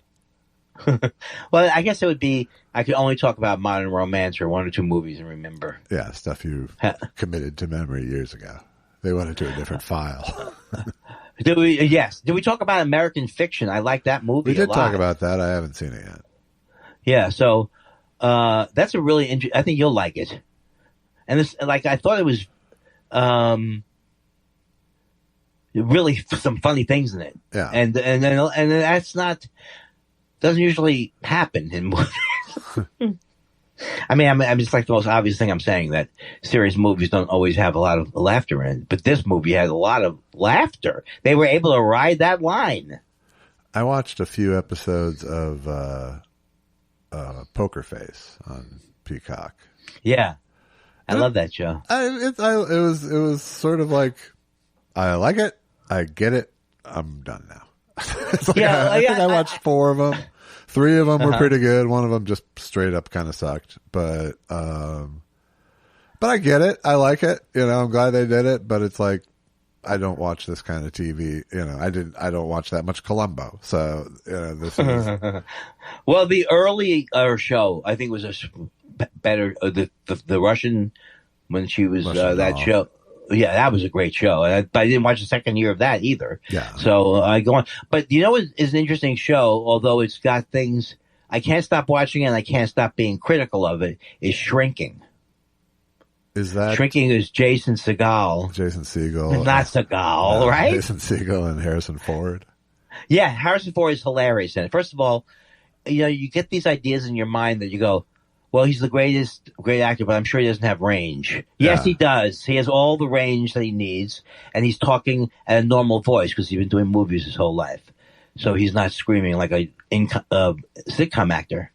Speaker 2: Well, I guess it would be, I could only talk about Modern Romance or one or two movies and remember.
Speaker 3: Yeah, stuff you committed to memory years ago. They went into a different file.
Speaker 2: Did we talk about American Fiction? I like that movie.
Speaker 3: We did talk about that. I haven't seen it yet.
Speaker 2: Yeah, so that's a really I think you'll like it. And this, like, I thought it was really some funny things in it.
Speaker 3: Yeah,
Speaker 2: and that's doesn't usually happen in movies. I mean, I'm just like the most obvious thing I'm saying that serious movies don't always have a lot of laughter in it, but this movie had a lot of laughter. They were able to ride that line.
Speaker 3: I watched a few episodes of Poker Face on Peacock.
Speaker 2: Yeah, I love that show.
Speaker 3: It was sort of like, I like it, I get it, I'm done now. Like I think I watched 4 of them. 3 of them were pretty good. One of them just straight up kind of sucked. But I get it. I like it. You know, I'm glad they did it. But it's like, I don't watch this kind of TV. You know, I don't watch that much Columbo. So, you know, this is.
Speaker 2: Well, the early show, I think, was better. The Russian, when she was that show. Yeah, that was a great show. But I didn't watch the second year of that either.
Speaker 3: Yeah.
Speaker 2: So I go on. But you know what is an interesting show, although it's got things I can't stop watching and I can't stop being critical of it, is Shrinking.
Speaker 3: Is that
Speaker 2: Shrinking is Jason Segel.
Speaker 3: Jason Segel.
Speaker 2: Not Segel, right?
Speaker 3: Jason Segel and Harrison Ford.
Speaker 2: Yeah, Harrison Ford is hilarious in it. First of all, you know, you get these ideas in your mind that you go, well, he's the great actor, but I'm sure he doesn't have range. Yes, he does. He has all the range that he needs, and he's talking at a normal voice because he's been doing movies his whole life. So he's not screaming like a sitcom actor.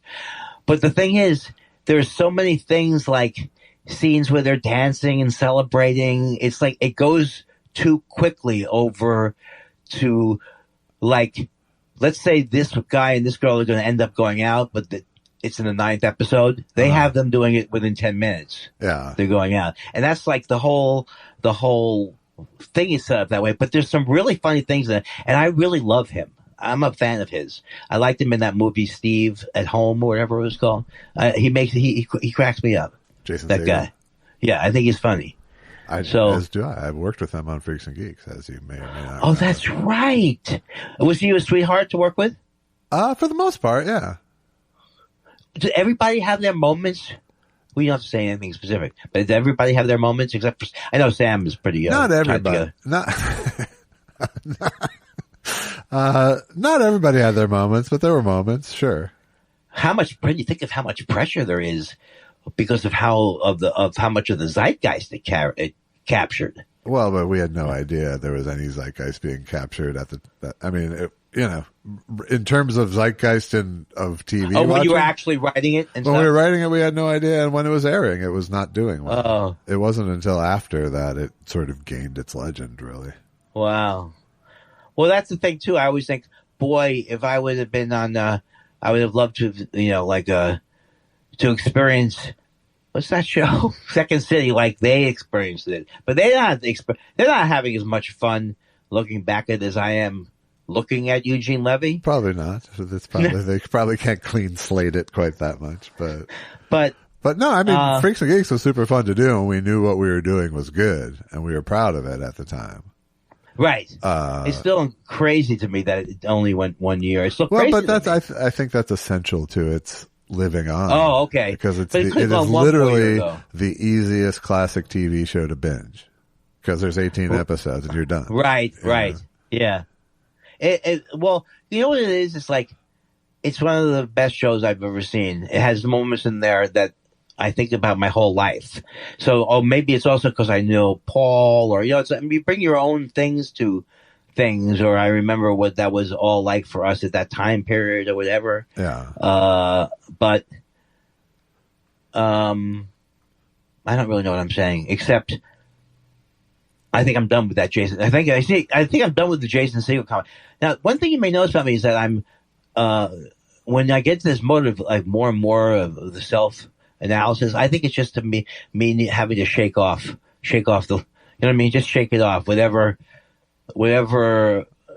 Speaker 2: But the thing is, there's so many things like scenes where they're dancing and celebrating. It's like it goes too quickly over to like, let's say this guy and this girl are going to end up going out, but it's in the 9th episode. They have them doing it within 10 minutes.
Speaker 3: Yeah.
Speaker 2: They're going out. And that's like the whole thing is set up that way. But there's some really funny things in it. And I really love him. I'm a fan of his. I liked him in that movie, Steve at Home, or whatever it was called. He cracks me up.
Speaker 3: Jason
Speaker 2: that
Speaker 3: Segel.
Speaker 2: guy. Yeah, I think he's funny.
Speaker 3: As do I. I've worked with him on Freaks and Geeks, as you may or may not remember.
Speaker 2: Oh, that's right. Was he a sweetheart to work with?
Speaker 3: For the most part, yeah.
Speaker 2: Did everybody have their moments? We don't have to say anything specific, but did everybody have their moments except for, I know Sam is pretty
Speaker 3: not everybody. Not everybody had their moments, but there were moments, sure.
Speaker 2: When you think of how much pressure there is because of how much of the zeitgeist it captured.
Speaker 3: Well, but we had no idea there was any zeitgeist being captured in terms of zeitgeist of TV.
Speaker 2: Oh, when you were actually writing it?
Speaker 3: When we were writing it, we had no idea. And when it was airing, it was not doing well.
Speaker 2: Oh.
Speaker 3: It wasn't until after that it sort of gained its legend, really.
Speaker 2: Wow. Well, that's the thing, too. I always think, boy, if I would have been on, I would have loved to, to experience, what's that show? Second City, like they experienced it. But they're not having as much fun looking back at it as I am looking at Eugene Levy.
Speaker 3: Probably not. They probably can't clean slate it quite that much, but no, I mean, Freaks and Geeks was super fun to do, and we knew what we were doing was good, and we were proud of it at the time.
Speaker 2: Right. It's still crazy to me that it only went 1 year. It's still crazy.
Speaker 3: Well, but I think that's essential to its living on.
Speaker 2: Oh, okay.
Speaker 3: Because it is literally the easiest classic TV show to binge. Because there's 18 episodes and you're done.
Speaker 2: Right. Yeah. Well, you know what it is? It's like, it's one of the best shows I've ever seen. It has moments in there that I think about my whole life. So, maybe it's also because I know Paul, or, you bring your own things to things, or I remember what that was all like for us at that time period or whatever.
Speaker 3: Yeah.
Speaker 2: But, I don't really know what I'm saying, except I think I'm done with that, Jason. I think I'm done with the Jason Segel comment. Now, one thing you may notice about me is that I'm, when I get to this motive, like more and more of the self-analysis, I think it's just to me having to shake off the, you know what I mean? Just shake it off. Whatever,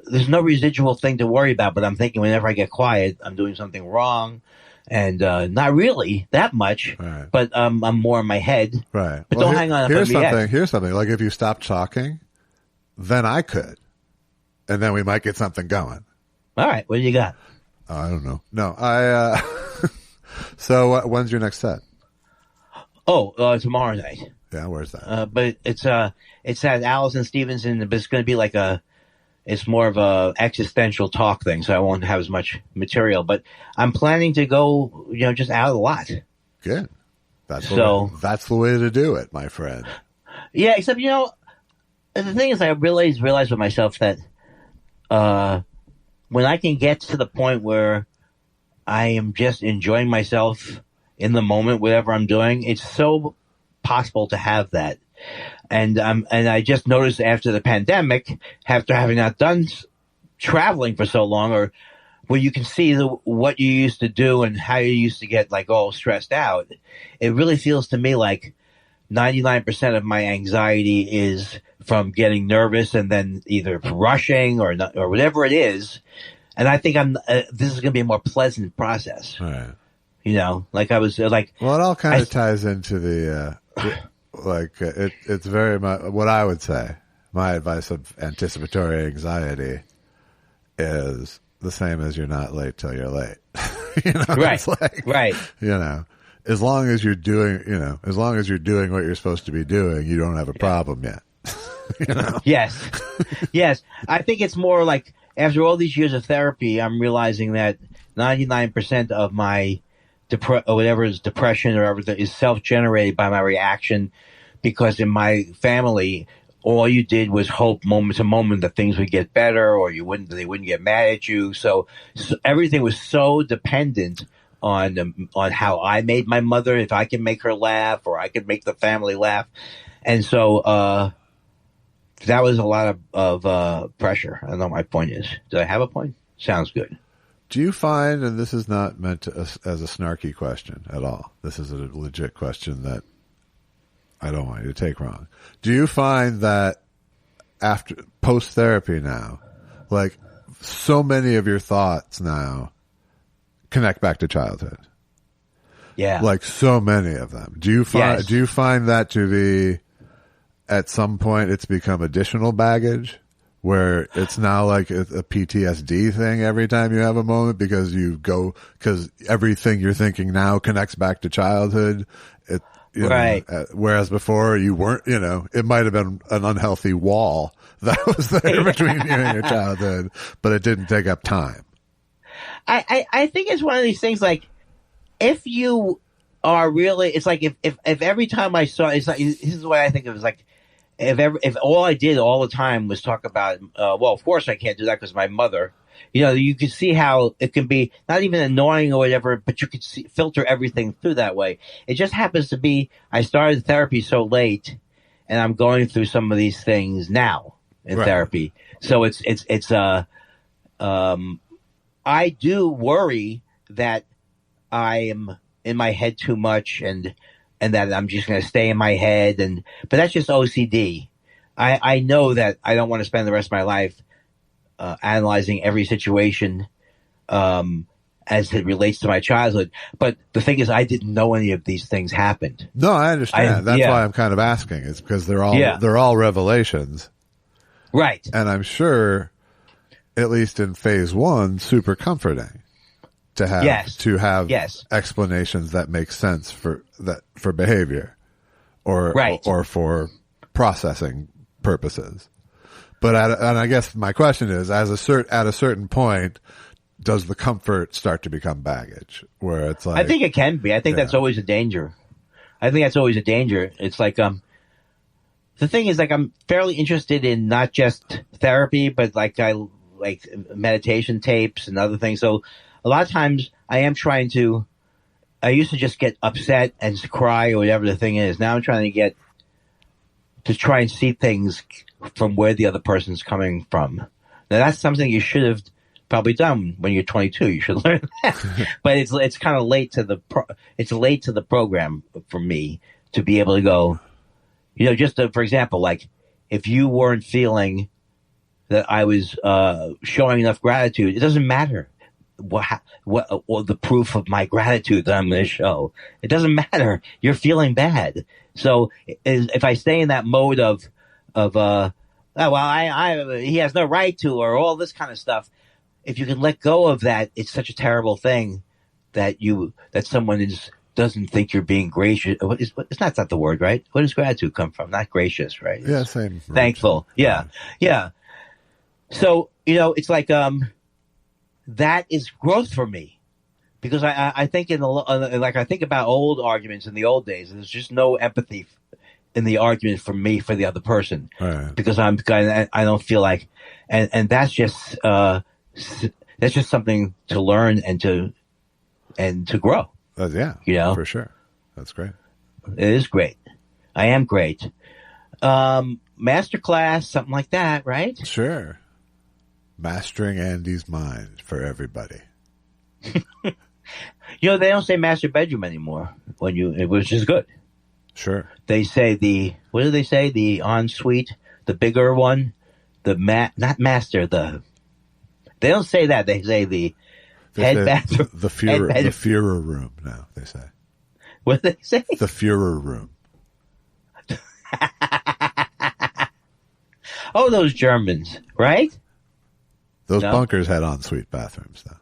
Speaker 2: there's no residual thing to worry about, but I'm thinking whenever I get quiet, I'm doing something wrong. And not really that much, right. But I'm more in my head.
Speaker 3: Right.
Speaker 2: But don't hang on.
Speaker 3: Here's something. Like if you stop talking, then I could, and then we might get something going.
Speaker 2: All right. What do you got?
Speaker 3: I don't know. No, So when's your next set?
Speaker 2: Tomorrow night.
Speaker 3: Yeah, where's that?
Speaker 2: But it's at Allison Stevenson, but it's going to be like it's more of a existential talk thing, so I won't have as much material. But I'm planning to go, just out a lot.
Speaker 3: Good. That's the way to do it, my friend.
Speaker 2: Yeah, except the thing is, I realized with myself that when I can get to the point where I am just enjoying myself in the moment, whatever I'm doing, it's so possible to have that. And I just noticed after the pandemic, after having not done traveling for so long, or where you can see what you used to do and how you used to get like all stressed out, it really feels to me like 99% of my anxiety is from getting nervous and then either rushing or whatever it is. And I think this is going to be a more pleasant process.
Speaker 3: Right.
Speaker 2: Like I was like.
Speaker 3: Well, it all kind of ties into the. It's very much what I would say. My advice of anticipatory anxiety is the same as you're not late till you're late.
Speaker 2: Right.
Speaker 3: It's like,
Speaker 2: right.
Speaker 3: As long as you're doing what you're supposed to be doing, you don't have a problem yet.
Speaker 2: Yes. Yes. I think it's more like after all these years of therapy, I'm realizing that 99% of my whatever is depression or everything is self-generated by my reaction, because in my family, all you did was hope moment to moment that things would get better, or they wouldn't get mad at you. So everything was so dependent on how I made my mother, if I can make her laugh or I can make the family laugh. And so, that was a lot of pressure. I don't know what my point is. Do I have a point? Sounds good.
Speaker 3: Do you find, and this is not meant to, as a snarky question at all, this is a legit question that I don't want you to take wrong. Do you find that after post-therapy now, like so many of your thoughts now connect back to childhood?
Speaker 2: Yeah.
Speaker 3: Like so many of them. Do you find that to be, at some point, it's become additional baggage where it's now like a PTSD thing every time you have a moment because everything you're thinking now connects back to childhood. Right. Whereas before you weren't, it might have been an unhealthy wall that was there between you and your childhood, but it didn't take up time.
Speaker 2: I think it's one of these things like, if you are really, it's like if every time I saw, it's like, this is what I think of, it's like, if all I did all the time was talk about, well, of course I can't do that because my mother, you can see how it can be not even annoying or whatever, but you could filter everything through that way. It just happens to be, I started therapy so late and I'm going through some of these things now in therapy. So I do worry that I am in my head too much and that I'm just going to stay in my head. But that's just OCD. I know that I don't want to spend the rest of my life analyzing every situation as it relates to my childhood. But the thing is, I didn't know any of these things happened.
Speaker 3: No, I understand. That's why I'm kind of asking. It's because they're all revelations.
Speaker 2: Right. And
Speaker 3: I'm sure, at least in phase one, super comforting to have explanations that make sense for behavior or for processing purposes. But and I guess my question is, at a certain point, does the comfort start to become baggage? Where it's like,
Speaker 2: I think it can be. I think that's always a danger. It's like the thing is, like, I'm fairly interested in not just therapy, but like meditation tapes and other things. So a lot of times I used to just get upset and cry or whatever the thing is. Now I'm trying to try and see things from where the other person's coming from. Now that's something you should have probably done when you're 22. You should learn that. But it's kind of late to the program for me to be able to go, for example, like if you weren't feeling that I was showing enough gratitude, it doesn't matter what the proof of my gratitude that I'm going to show. It doesn't matter. You're feeling bad. So if I stay in that mode of he has no right to, or all this kind of stuff, if you can let go of that, it's such a terrible thing that someone doesn't think you're being gracious. It's not the word, right? Where does gratitude come from? Not gracious, right?
Speaker 3: Yeah, same.
Speaker 2: Thankful. Yeah. Yeah. So, it's like, that is growth for me, because I think I think about old arguments in the old days, and there's just no empathy in the argument for me for the other person, because I don't feel like, and that's just something to learn and to grow.
Speaker 3: For sure. That's great.
Speaker 2: It is great. I am great. Masterclass, something like that, right?
Speaker 3: Sure. Mastering Andy's mind for everybody.
Speaker 2: They don't say master bedroom anymore which is good.
Speaker 3: Sure.
Speaker 2: They say what do they say? The ensuite, the bigger one, not master, they don't say that. They say the head bathroom.
Speaker 3: The Führer room now, they say.
Speaker 2: What do they say?
Speaker 3: The Führer room.
Speaker 2: Oh, those Germans, right?
Speaker 3: Those bunkers had ensuite bathrooms, though.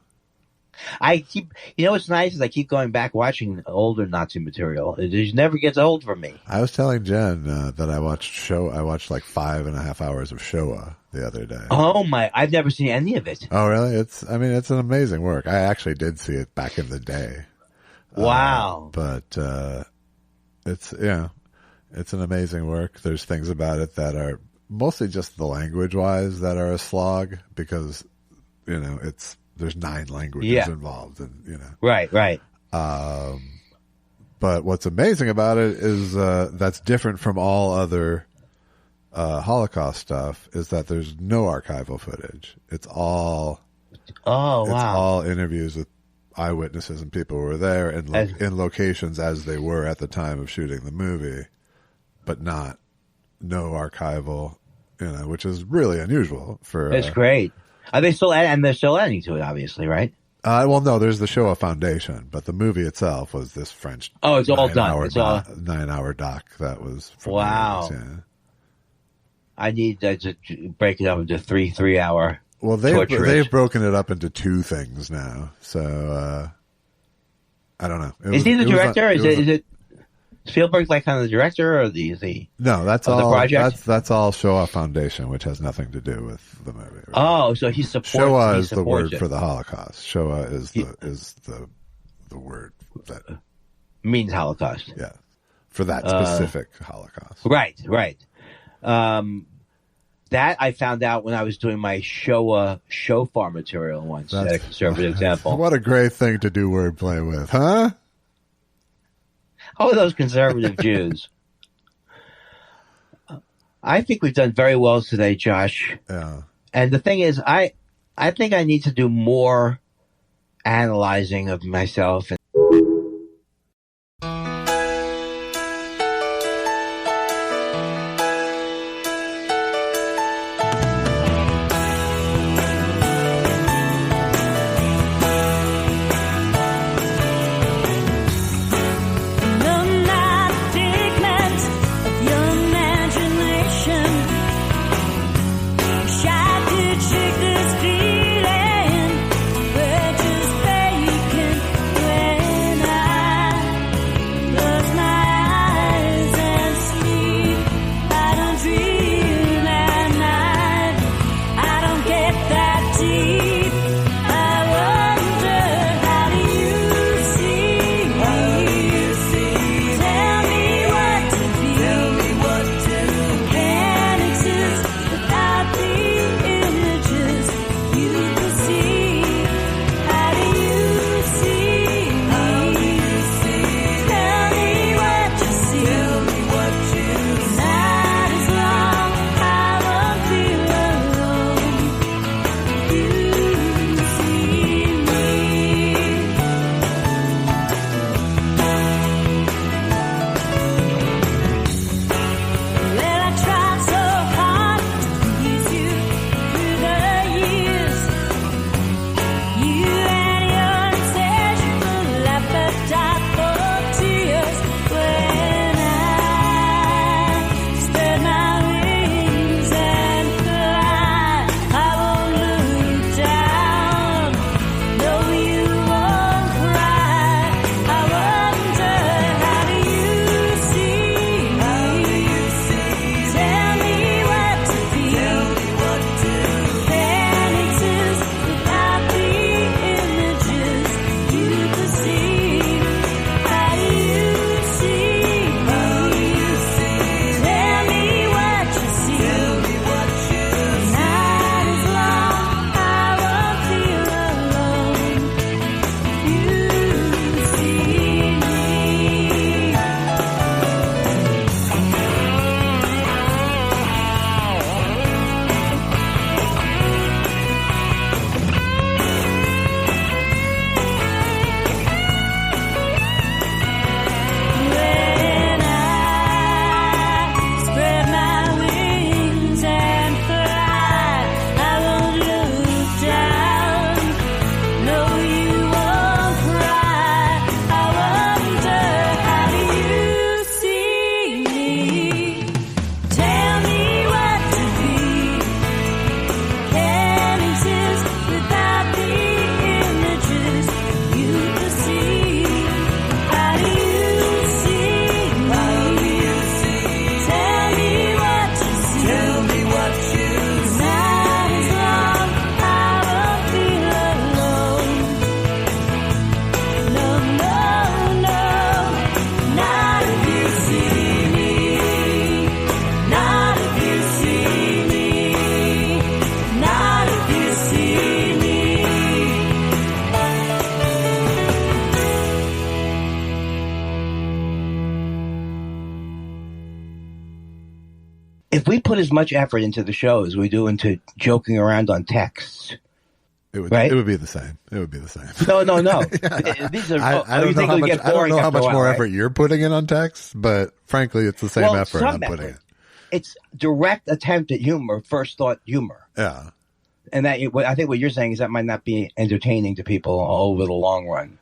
Speaker 2: What's nice is I keep going back watching older Nazi material. It just never gets old for me.
Speaker 3: I was telling Jen that I watched like 5.5 hours of Showa the other day.
Speaker 2: Oh my! I've never seen any of it.
Speaker 3: Oh really? It's an amazing work. I actually did see it back in the day.
Speaker 2: Wow!
Speaker 3: But it's an amazing work. There's things about it that are mostly just the language wise that are a slog, because there's 9 languages involved, and
Speaker 2: right.
Speaker 3: But what's amazing about it is that's different from all other Holocaust stuff is that there's no archival footage. It's all all interviews with eyewitnesses and people who were there and in locations as they were at the time of shooting the movie, but no archival, which is really unusual for.
Speaker 2: It's great. Are they still and they're still adding to it, obviously, right?
Speaker 3: Well, no, there's the Shoah Foundation, but the movie itself was this French.
Speaker 2: Oh, it's all done. It's all
Speaker 3: 9-hour doc that was.
Speaker 2: Wow.
Speaker 3: Yeah.
Speaker 2: I need to break it up into 3-hour.
Speaker 3: Well, they've broken it up into 2 things now, so I don't know.
Speaker 2: Is he the director? Is it Spielberg like kind of the director, or the
Speaker 3: no? That's all.
Speaker 2: The project?
Speaker 3: That's all Shoah Foundation, which has nothing to do with the movie. Right?
Speaker 2: Oh, so he supports.
Speaker 3: Shoah is the word for the Holocaust. Shoah is the word that
Speaker 2: means Holocaust.
Speaker 3: Yeah, for that specific Holocaust.
Speaker 2: Right. That I found out when I was doing my Shoah shofar material once at a conservative temple.
Speaker 3: What a great thing to do wordplay with, huh?
Speaker 2: Oh, those conservative Jews. I think we've done very well today, Josh.
Speaker 3: Yeah.
Speaker 2: And the thing is, I think I need to do more analyzing of myself.
Speaker 4: Shake this feeling, we're just faking.
Speaker 2: if we put as much effort into the show as we do into joking around on texts,
Speaker 3: it would be the same. It would be the same.
Speaker 2: No.
Speaker 3: Yeah.
Speaker 2: These are.
Speaker 3: I don't know how much more effort you're putting in on text, but frankly, it's the same effort I'm putting in.
Speaker 2: It's direct attempt at humor, first thought humor.
Speaker 3: Yeah.
Speaker 2: And I think what you're saying is that might not be entertaining to people over the long run.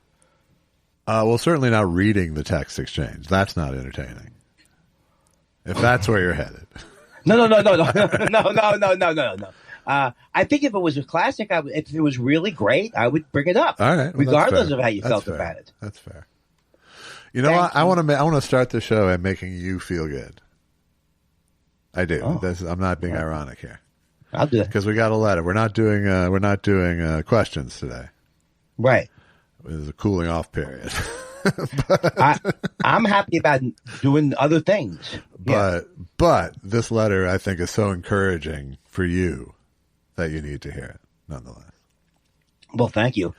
Speaker 3: Well, certainly not reading the text exchange. That's not entertaining. If that's where you're headed.
Speaker 2: No. I think if it was a classic, if it was really great, I would bring it up.
Speaker 3: All right, well,
Speaker 2: regardless of how you felt about it.
Speaker 3: That's fair. You know what? I want to start the show at making you feel good. I do. Oh. I'm not being ironic here.
Speaker 2: I'll do that
Speaker 3: because we got a letter. We're not doing questions today.
Speaker 2: Right.
Speaker 3: It was a cooling off period.
Speaker 2: I'm happy about doing other things.
Speaker 3: But this letter, I think, is so encouraging for you that you need to hear it, nonetheless.
Speaker 2: Well, thank you.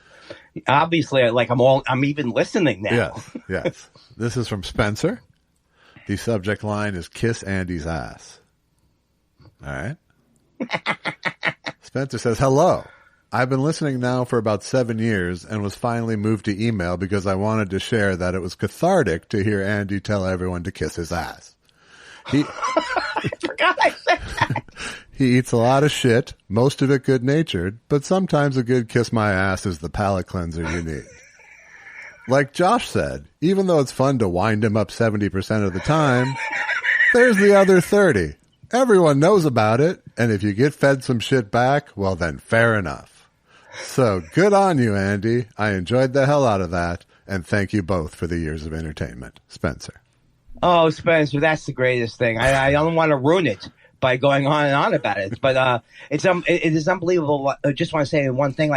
Speaker 2: Obviously, I'm even listening now.
Speaker 3: Yes. This is from Spencer. The subject line is "Kiss Andy's ass." All right. Spencer says, "Hello. I've been listening now for about 7 years and was finally moved to email because I wanted to share that it was cathartic to hear Andy tell everyone to kiss his ass. I
Speaker 2: forgot I said that.
Speaker 3: He eats a lot of shit, most of it good-natured, but sometimes a good kiss my ass is the palate cleanser you need. Like Josh said, even though it's fun to wind him up 70% of the time, there's the other 30. Everyone knows about it, and if you get fed some shit back, well then fair enough. So good on you, Andy. I enjoyed the hell out of that, and thank you both for the years of entertainment. Spencer."
Speaker 2: Oh, Spencer, that's the greatest thing. I don't want to ruin it by going on and on about it, but it is unbelievable. I just want to say one thing,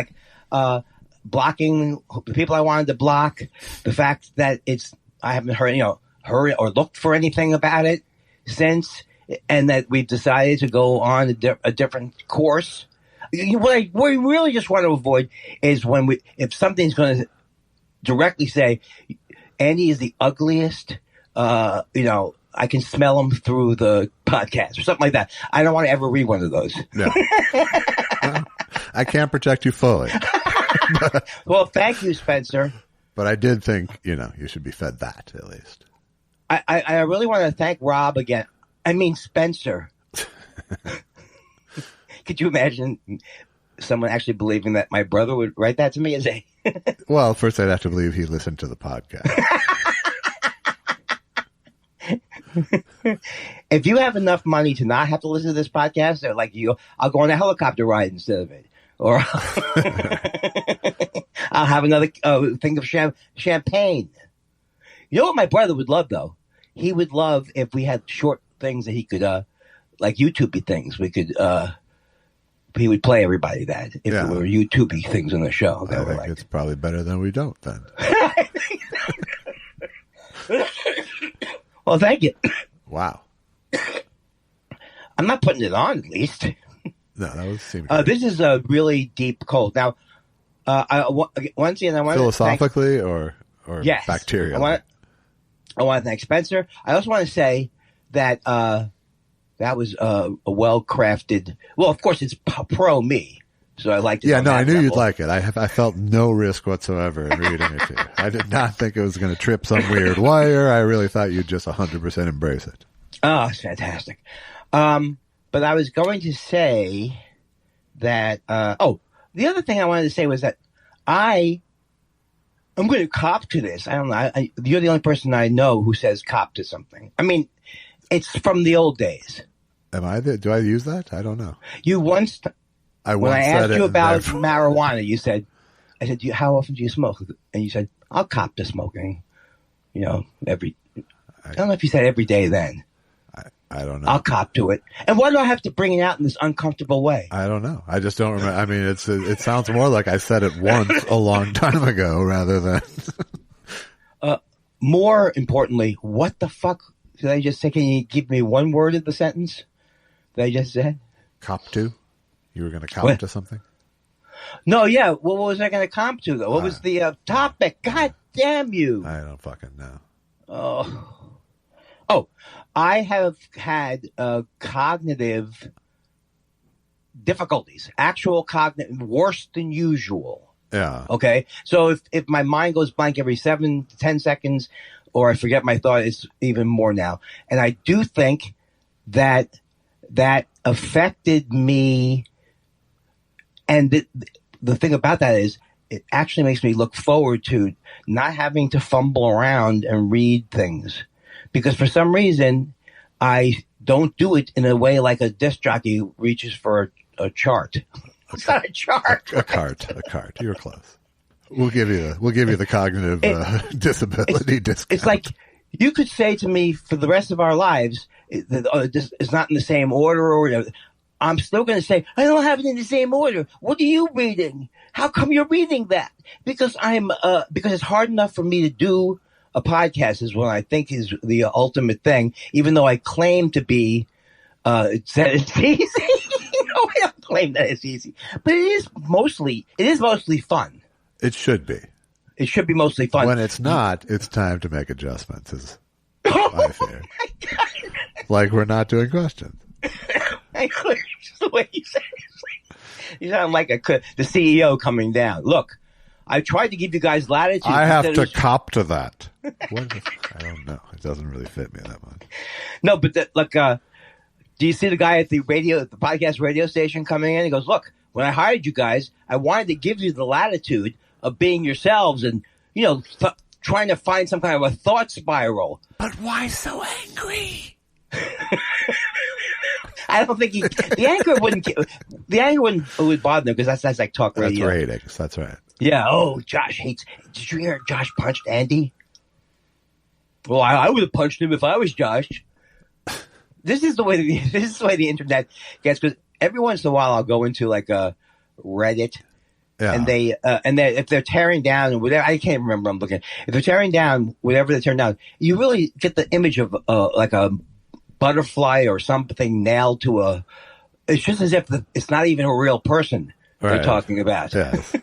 Speaker 2: blocking the people I wanted to block, the fact that I haven't heard or looked for anything about it since, and that we've decided to go on a different course. What we really just want to avoid is if something's going to directly say Andy is the ugliest, I can smell him through the podcast or something like that. I don't want to ever read one of those.
Speaker 3: No. I can't protect you fully.
Speaker 2: Well, thank you, Spencer.
Speaker 3: But I did think, you should be fed that at least.
Speaker 2: I really want to thank Rob again. I mean, Spencer. Could you imagine someone actually believing that my brother would write that to me as a...
Speaker 3: Well, first I'd have to believe he listened to the podcast.
Speaker 2: If you have enough money to not have to listen to this podcast, I'll go on a helicopter ride instead of it. Or I'll have another thing of champagne. You know what my brother would love, though? He would love if we had short things that he could, like YouTube-y things. We could... he would play everybody that if there were YouTube-y things on the show.
Speaker 3: I think it's probably better than we don't then.
Speaker 2: Well, thank you.
Speaker 3: Wow.
Speaker 2: I'm not putting it on, at least.
Speaker 3: No, that was seeming.
Speaker 2: This is a really deep cold. Now, once again, I want
Speaker 3: philosophically or
Speaker 2: yes,
Speaker 3: bacterial.
Speaker 2: I want to thank Spencer. I also want to say that that was a well-crafted. Well, of course, it's pro me, so I liked it.
Speaker 3: Yeah, no, I knew you'd like it. I felt no risk whatsoever in reading it to you. I did not think it was going to trip some weird wire. I really thought you'd just 100% embrace it.
Speaker 2: Oh, it's fantastic. But I was going to say that. The other thing I wanted to say was that I'm going to cop to this. I don't know. You're the only person I know who says cop to something. I mean, it's from the old days.
Speaker 3: Am I? Do I use that? I don't know.
Speaker 2: You once. When I asked you about marijuana, you said, "I said, how often do you smoke?" And you said, "I'll cop to smoking." I don't know if you said every day then.
Speaker 3: I don't know.
Speaker 2: I'll cop to it. And why do I have to bring it out in this uncomfortable way?
Speaker 3: I don't know. I just don't remember. I mean, it sounds more like I said it once a long time ago rather than.
Speaker 2: More importantly, what the fuck did I just say? Can you give me one word of the sentence that I just said?
Speaker 3: Cop to? You were going to cop to something?
Speaker 2: No, yeah. What was I going to cop to, though? What was the topic? God damn you.
Speaker 3: I don't fucking know.
Speaker 2: Oh. Oh, I have had cognitive difficulties, actual cognitive, worse than usual.
Speaker 3: Yeah.
Speaker 2: Okay. So if my mind goes blank every 7 to 10 seconds, or I forget my thought, it's even more now. And I do think that affected me. And the thing about that is it actually makes me look forward to not having to fumble around and read things, because for some reason I don't do it in a way like a disc jockey reaches for a chart. It's not a chart.
Speaker 3: A cart. You're close. We'll give you the cognitive disability discount.
Speaker 2: It's like you could say to me for the rest of our lives, it's not in the same order or whatever. I'm still going to say, I don't have it in the same order. What are you reading? How come you're reading that? Because because it's hard enough for me to do a podcast is what I think is the ultimate thing, even though I claim to be, it's easy. I don't claim that it's easy, but it is mostly fun.
Speaker 3: It should be.
Speaker 2: It should be mostly fun.
Speaker 3: When it's not, it's time to make adjustments, is my fear. Like we're not doing questions.
Speaker 2: Just the way you say it. You sound like the CEO coming down. Look, I tried to give you guys latitude.
Speaker 3: I have to cop to that. I don't know. It doesn't really fit me that much.
Speaker 2: No, but do you see the guy at the podcast radio station coming in? He goes, look, when I hired you guys, I wanted to give you the latitude of being yourselves and, trying to find some kind of a thought spiral.
Speaker 3: But why so angry?
Speaker 2: I don't think the anchor would bother him because that's like talk radio.
Speaker 3: That's ratings. That's right.
Speaker 2: Yeah. Oh, Josh hates. Did you hear Josh punched Andy? Well, I would have punched him if I was Josh. This is the way the internet gets, because every once in a while I'll go into like a Reddit, and they if they're tearing down whatever, I can't remember. I'm looking. If they're tearing down whatever they tear down, you really get the image of like a butterfly or something nailed to a. It's just as if it's not even a real person they're talking about.
Speaker 3: Yes.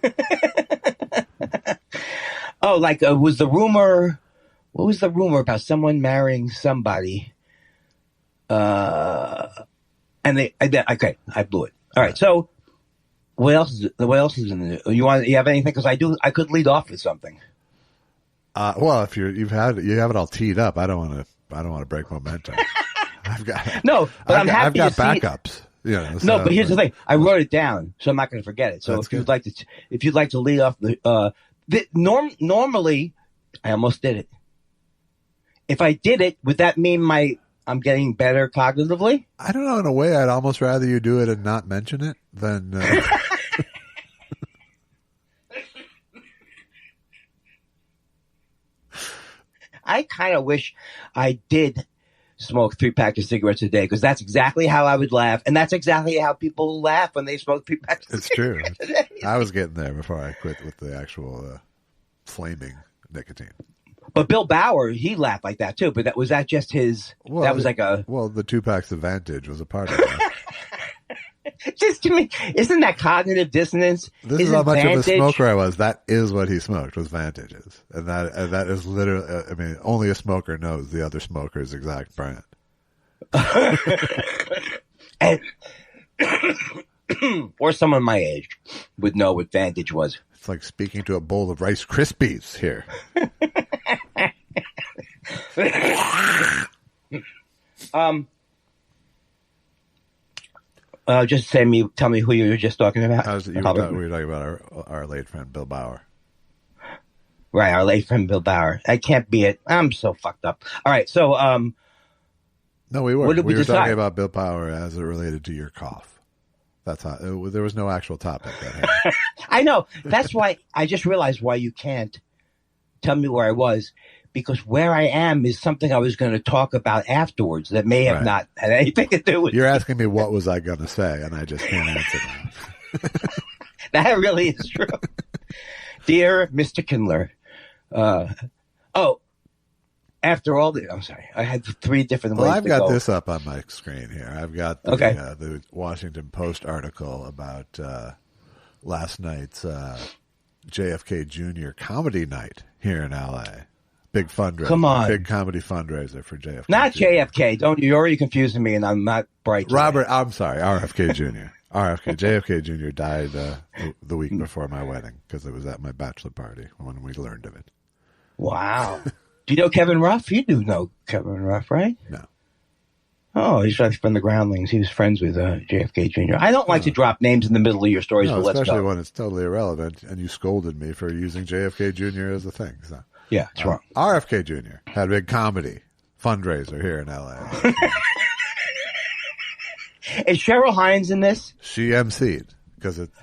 Speaker 2: Oh, like was the rumor? What was the rumor about someone marrying somebody? I blew it. All right. So what else is in the news? You have anything? Because I could lead off with something.
Speaker 3: Well, if you have it all teed up, I don't want to break momentum. I've got backups.
Speaker 2: But here's the thing. I wrote it down, so I'm not going to forget it. So if you'd like to lead off normally, I almost did it. If I did it, would that mean I'm getting better cognitively?
Speaker 3: I don't know. In a way, I'd almost rather you do it and not mention it than.
Speaker 2: I kind of wish I did smoke 3 packs of cigarettes a day, because that's exactly how I would laugh, and that's exactly how people laugh when they smoke 3 packs of cigarettes a day.
Speaker 3: I was getting there before I quit with the actual flaming nicotine.
Speaker 2: But Bill Bauer, he laughed like that too. But was that just his?
Speaker 3: Well,
Speaker 2: that was like a.
Speaker 3: Well, the 2 packs of Vantage was a part of that.
Speaker 2: Just to me, isn't that cognitive dissonance?
Speaker 3: This is how much of a smoker I was. That is what he smoked, was Vantages, and that is literally. I mean, only a smoker knows the other smoker's exact brand.
Speaker 2: And or someone my age would know what Vantage was.
Speaker 3: It's like speaking to a bowl of Rice Krispies here.
Speaker 2: Just tell me who you were just talking about.
Speaker 3: We were talking about our late friend Bill Bauer.
Speaker 2: Right, our late friend Bill Bauer. I can't be it. I'm so fucked up. All right, so
Speaker 3: no, we were.
Speaker 2: What did we
Speaker 3: were
Speaker 2: decide?
Speaker 3: Talking about Bill Bauer as it related to your cough. That's how there was no actual topic.
Speaker 2: I know. That's why I just realized why you can't tell me where I was, because where I am is something I was going to talk about afterwards that may have not had anything to do with.
Speaker 3: You're asking me what was I going to say, and I just can't answer that.
Speaker 2: That really is true. Dear Mr. Kindler, after all I'm sorry, I had 3 different ways to go.
Speaker 3: I've got this up on my screen here. I've got the Washington Post article about last night's JFK Jr. comedy night here in L.A. Big fundraiser.
Speaker 2: Come on.
Speaker 3: Big comedy fundraiser for JFK.
Speaker 2: Not
Speaker 3: Jr.
Speaker 2: JFK. Don't, you're already confusing me, and I'm not bright.
Speaker 3: Robert, I'm sorry, RFK Jr. JFK Jr. died the week before my wedding because it was at my bachelor party when we learned of it.
Speaker 2: Wow. Do you know Kevin Ruff? You do know Kevin Ruff, right?
Speaker 3: No.
Speaker 2: Oh, he's from the Groundlings. He was friends with JFK Jr. I don't like to drop names in the middle of your stories, but let's go.
Speaker 3: Especially when it's totally irrelevant, and you scolded me for using JFK Jr. as a thing. So.
Speaker 2: Yeah, it's wrong.
Speaker 3: RFK Jr. had a big comedy fundraiser here in L.A.
Speaker 2: Is Cheryl Hines in this?
Speaker 3: She emceed because it's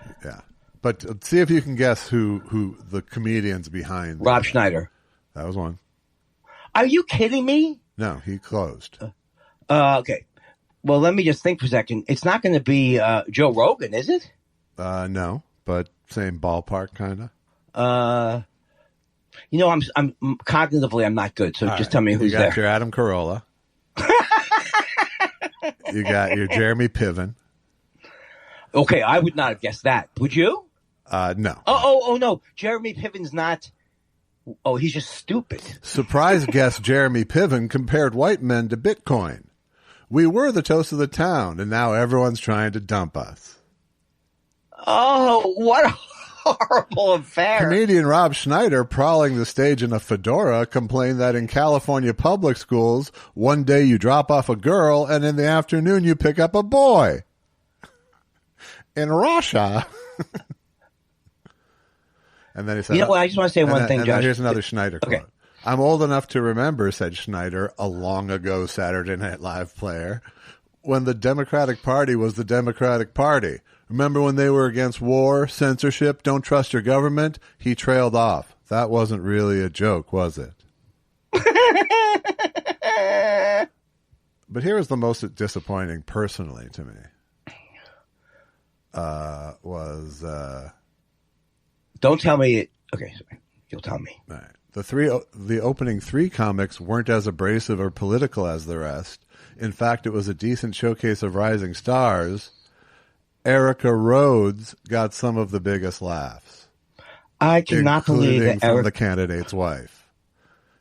Speaker 3: But see if you can guess who the comedians behind
Speaker 2: Rob Schneider.
Speaker 3: That was one.
Speaker 2: Are you kidding me?
Speaker 3: No, he closed.
Speaker 2: Okay. Well, let me just think for a second. It's not going to be Joe Rogan, is it?
Speaker 3: No, but same ballpark, kind of.
Speaker 2: I'm cognitively I'm not good, so just tell me who's there.
Speaker 3: You got your Adam Carolla. You got your Jeremy Piven.
Speaker 2: Okay, I would not have guessed that. Would you?
Speaker 3: No.
Speaker 2: Oh, no. Jeremy Piven's not. Oh, he's just stupid.
Speaker 3: Surprise guest Jeremy Piven compared white men to Bitcoin. We were the toast of the town, and now everyone's trying to dump us.
Speaker 2: Oh, what a horrible affair.
Speaker 3: Comedian Rob Schneider, prowling the stage in a fedora, complained that in California public schools, one day you drop off a girl, and in the afternoon you pick up a boy. In Russia... And then he said,
Speaker 2: I just want to say one thing, Josh.
Speaker 3: Here's another Schneider quote. I'm old enough to remember, said Schneider, a long ago Saturday Night Live player, when the Democratic Party was the Democratic Party. Remember when they were against war, censorship, don't trust your government? He trailed off. That wasn't really a joke, was it? But here was the most disappointing personally to me.
Speaker 2: Don't tell me. Okay, sorry. You'll tell me.
Speaker 3: Right. The opening three comics weren't as abrasive or political as the rest. In fact, it was a decent showcase of rising stars. Erica Rhodes got some of the biggest laughs.
Speaker 2: I cannot believe that
Speaker 3: from the candidate's wife.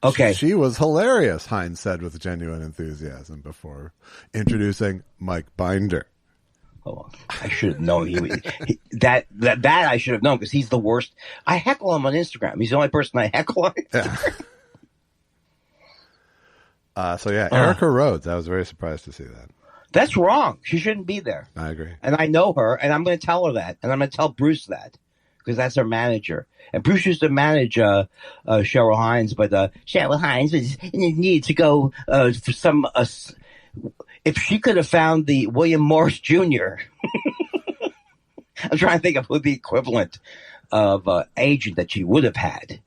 Speaker 2: Okay.
Speaker 3: She was hilarious, Hines said with genuine enthusiasm before introducing Mike Binder.
Speaker 2: Oh, I should have known that I should have known because he's the worst. I heckle him on Instagram. He's the only person I heckle on Instagram.
Speaker 3: Yeah. Erica Rhodes. I was very surprised to see that.
Speaker 2: That's wrong. She shouldn't be there.
Speaker 3: I agree.
Speaker 2: And I know her, and I'm going to tell her that, and I'm going to tell Bruce that because that's her manager. And Bruce used to manage Cheryl Hines, but Cheryl Hines needed to go for some. If she could have found the William Morris Jr., I'm trying to think of who the equivalent of agent that she would have had.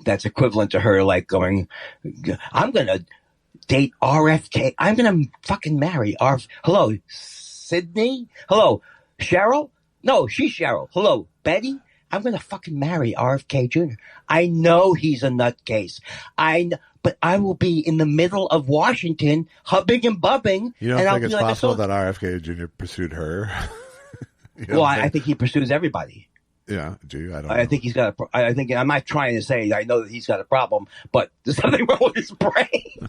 Speaker 2: That's equivalent to her, like going, I'm going to date RFK. I'm going to fucking marry Hello, Sydney? Hello, Cheryl? No, she's Cheryl. Hello, Betty? I'm going to fucking marry RFK Jr. I know he's a nutcase. But I will be in the middle of Washington, hubbing and bubbing.
Speaker 3: You don't think it's possible that RFK Jr. pursued her?
Speaker 2: I think he pursues everybody.
Speaker 3: Yeah, do you? I don't know.
Speaker 2: I think he's got I think I'm not trying to say I know that he's got a problem, but there's something wrong with his brain.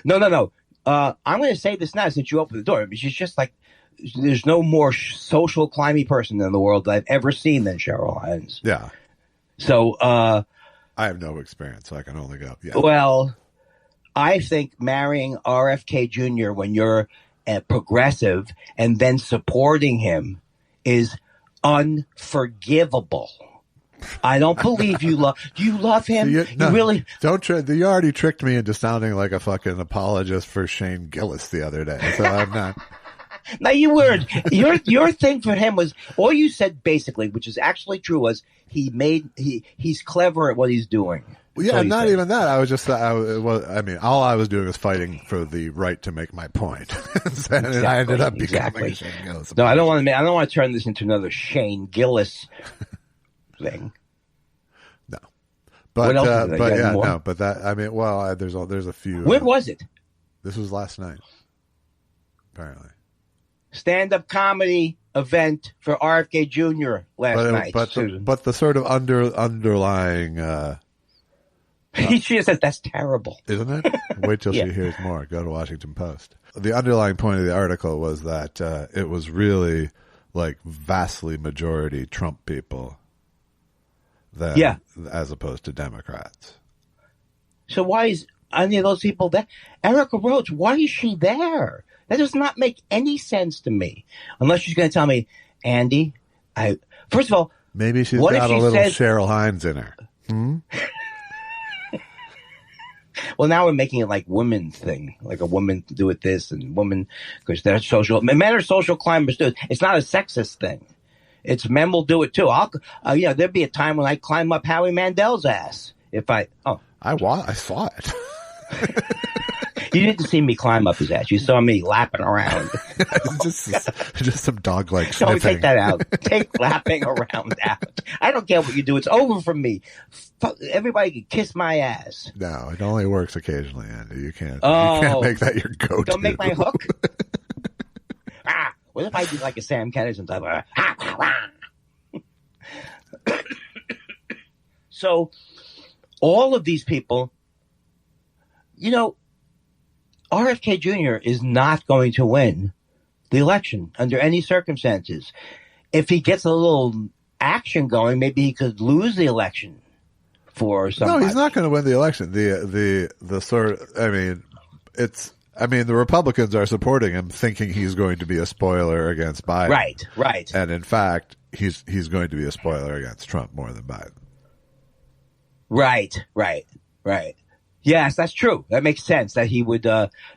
Speaker 2: No. I'm going to say this now since you opened the door. She's just like, there's no more social climby person in the world that I've ever seen than Cheryl Hines.
Speaker 3: Yeah.
Speaker 2: So,
Speaker 3: I have no experience, so I can only go. Yeah.
Speaker 2: Well, I think marrying RFK Jr. when you're a progressive and then supporting him is unforgivable. I don't believe you love. Do you love him? You really
Speaker 3: don't. You already tricked me into sounding like a fucking apologist for Shane Gillis the other day, so I'm not.
Speaker 2: Now you weren't. Your thing for him was all you said basically, which is actually true, was he's clever at what he's doing.
Speaker 3: Well, yeah, not even that. I was just all I was doing was fighting for the right to make my point, and I ended up becoming Shane Gillis.
Speaker 2: No, I don't want to turn this into another Shane Gillis thing.
Speaker 3: No, but there's a few.
Speaker 2: When was it?
Speaker 3: This was last night, apparently.
Speaker 2: Stand-up comedy event for RFK Jr. last night.
Speaker 3: But the sort of underlying
Speaker 2: She just says that's terrible.
Speaker 3: Isn't it? Wait till
Speaker 2: Yeah.
Speaker 3: she hears more. Go to Washington Post. The underlying point of the article was that it was really like vastly majority Trump people than as opposed to Democrats.
Speaker 2: So why is any of those people there? Erica Rhodes, why is she there? That does not make any sense to me. Unless she's going to tell me, Andy, first of all,
Speaker 3: maybe she's got a little Cheryl Hines in her.
Speaker 2: Well, now we're making it like women's thing, like a woman do it this and women, because they're social, men are social climbers too. It's not a sexist thing. It's men will do it too. There'd be a time when I climb up Howie Mandel's ass. I
Speaker 3: saw it.
Speaker 2: You didn't see me climb up his ass. You saw me lapping around.
Speaker 3: just some dog-like
Speaker 2: Don't
Speaker 3: sniffing.
Speaker 2: take that out. Take lapping around out. I don't care what you do. It's over for me. Everybody can kiss my ass.
Speaker 3: No, it only works occasionally, Andy. You can't make that your go-to.
Speaker 2: Don't make my hook. What if I did like a Sam Kinison type of So, all of these people, RFK Jr. is not going to win the election under any circumstances. If he gets a little action going, maybe he could lose the election for somebody.
Speaker 3: No, he's not going to win the election. The the Republicans are supporting him, thinking he's going to be a spoiler against Biden.
Speaker 2: Right.
Speaker 3: And in fact, he's going to be a spoiler against Trump more than Biden.
Speaker 2: Right. Yes, that's true. That makes sense. That he would,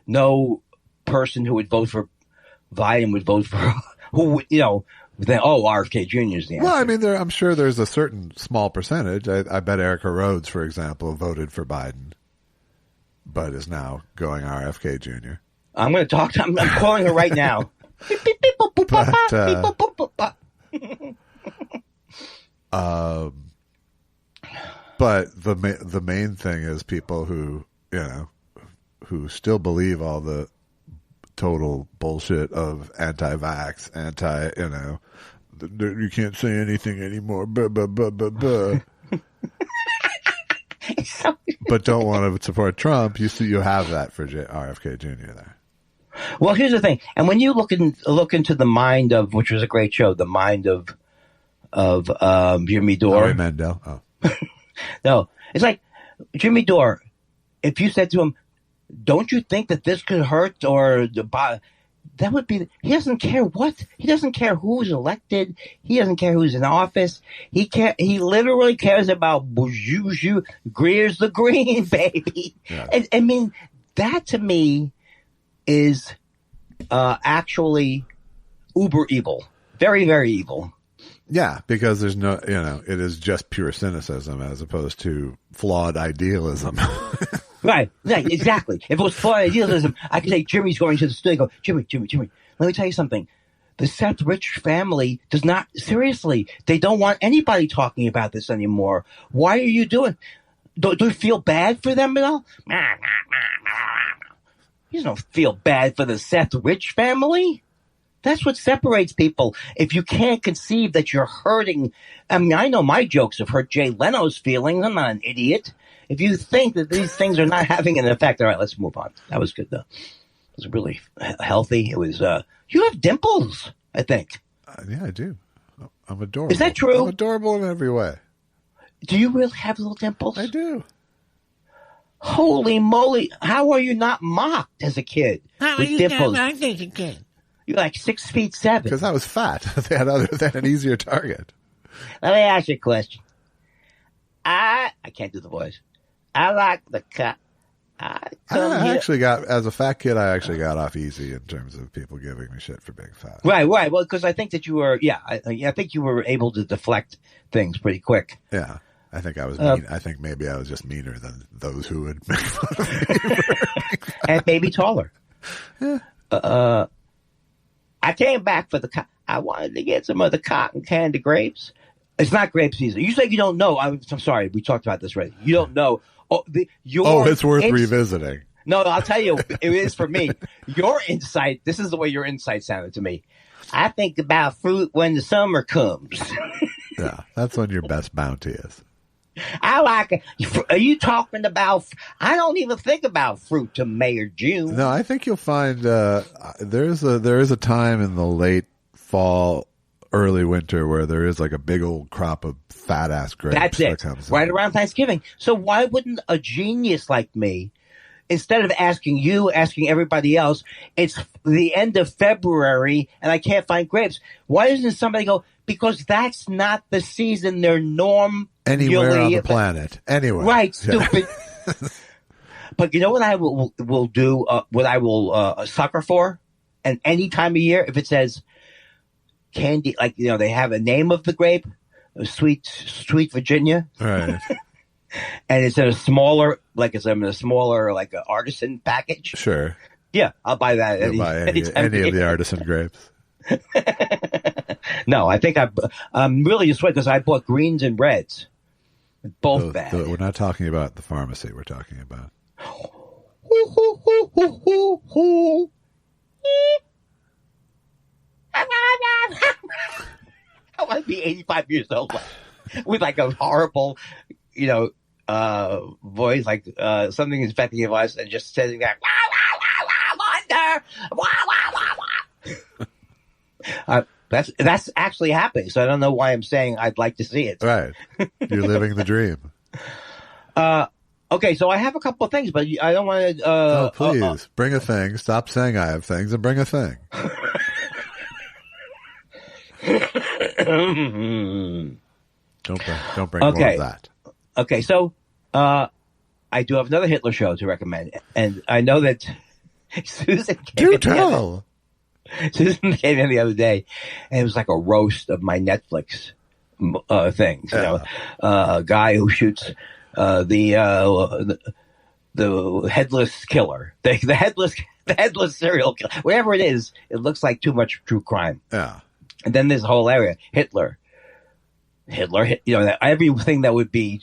Speaker 2: no person who would vote for Biden would vote for RFK Jr. is the answer.
Speaker 3: Well, I'm sure there's a certain small percentage. I bet Erica Rhodes, for example, voted for Biden, but is now going RFK Jr.
Speaker 2: I'm going to talk to I'm calling her right now.
Speaker 3: But the main thing is people who still believe all the total bullshit of anti-vax, you can't say anything anymore, but don't want to support Trump. You have that for RFK Jr. there.
Speaker 2: Well, here's the thing, and when you look into the mind of, which was a great show, the mind of Jimmy Dore.
Speaker 3: Howie Mandel. Oh.
Speaker 2: No, it's like Jimmy Dore. If you said to him, "Don't you think that this could hurt?" or that would be. He doesn't care what. He doesn't care who's elected. He doesn't care who's in office. He literally cares about Bujuju Greer's the green, baby.
Speaker 3: Yeah.
Speaker 2: And, that to me is actually uber evil. Very, very evil.
Speaker 3: Yeah, because there's no, it is just pure cynicism as opposed to flawed idealism.
Speaker 2: Right, exactly. If it was flawed idealism, I could say Jimmy's going to the studio and go, Jimmy, let me tell you something. The Seth Rich family does not, seriously, they don't want anybody talking about this anymore. Why are you doing? Do you feel bad for them at all? You don't feel bad for the Seth Rich family? That's what separates people. If you can't conceive that you're hurting, I know my jokes have hurt Jay Leno's feelings. I'm not an idiot. If you think that these things are not having an effect, all right, let's move on. That was good, though. It was really healthy. It was, you have dimples, I think.
Speaker 3: Yeah, I do. I'm adorable.
Speaker 2: Is that true?
Speaker 3: I'm adorable in every way.
Speaker 2: Do you really have little dimples?
Speaker 3: I do.
Speaker 2: Holy moly. How are you not mocked as a kid?
Speaker 4: How
Speaker 2: with
Speaker 4: are you
Speaker 2: dimples?
Speaker 4: not mocked as a kid?
Speaker 2: You're like 6'7".
Speaker 3: Because I was fat. They had an easier target.
Speaker 2: Let me ask you a question. I can't do the voice. I like the cut.
Speaker 3: I actually got, as a fat kid, I actually got off easy in terms of people giving me shit for being fat.
Speaker 2: Right. Well, because I think that you were, I think you were able to deflect things pretty quick.
Speaker 3: Yeah. I think I was mean. I think maybe I was just meaner than those who would make fun of me.
Speaker 2: And maybe taller.
Speaker 3: Yeah.
Speaker 2: I came back for I wanted to get some of the cotton candy grapes. It's not grape season. You say you don't know. I'm sorry. We talked about this already. You don't know.
Speaker 3: It's worth revisiting.
Speaker 2: No, I'll tell you. It is for me. Your insight. This is the way your insight sounded to me. I think about fruit when the summer comes.
Speaker 3: Yeah. That's when your best bounty is.
Speaker 2: I like it. Are you talking about? I don't even think about fruit to May or June.
Speaker 3: No, I think you'll find there is a time in the late fall, early winter where there is like a big old crop of fat ass grapes.
Speaker 2: That's it.
Speaker 3: That comes
Speaker 2: right
Speaker 3: in.
Speaker 2: around Thanksgiving. So why wouldn't a genius like me, instead of asking you, asking everybody else, it's the end of February and I can't find grapes. Why doesn't somebody go, because that's not the season they're
Speaker 3: anywhere on the planet. Anywhere.
Speaker 2: Right, stupid. Yeah. But you know what I will do, what I will sucker for? And any time of year, if it says candy, like, they have a name of the grape, sweet Virginia.
Speaker 3: Right.
Speaker 2: And it's in a smaller, like an artisan package.
Speaker 3: Sure.
Speaker 2: Yeah, I'll buy that.
Speaker 3: Any of the artisan grapes.
Speaker 2: No, I think I'm really just because I bought greens and reds. Both bad.
Speaker 3: We're not talking about the pharmacy. We're talking about.
Speaker 2: I want to be 85 years old with like a horrible, voice, like something is affecting your voice, and just sitting there, wonder, that's actually happening. So I don't know why I'm saying I'd like to see it.
Speaker 3: Right, you're living the dream.
Speaker 2: Okay, so I have a couple of things, but I don't want to.
Speaker 3: Please bring a thing. Stop saying I have things and bring a thing. Don't bring more of that.
Speaker 2: Okay, so I do have another Hitler show to recommend, and I know that Susan came in the other day, and it was like a roast of my Netflix things. A guy who shoots the headless killer, the headless serial killer, whatever it is. It looks like too much true crime.
Speaker 3: Yeah.
Speaker 2: And then there's a whole area, Hitler, everything that would be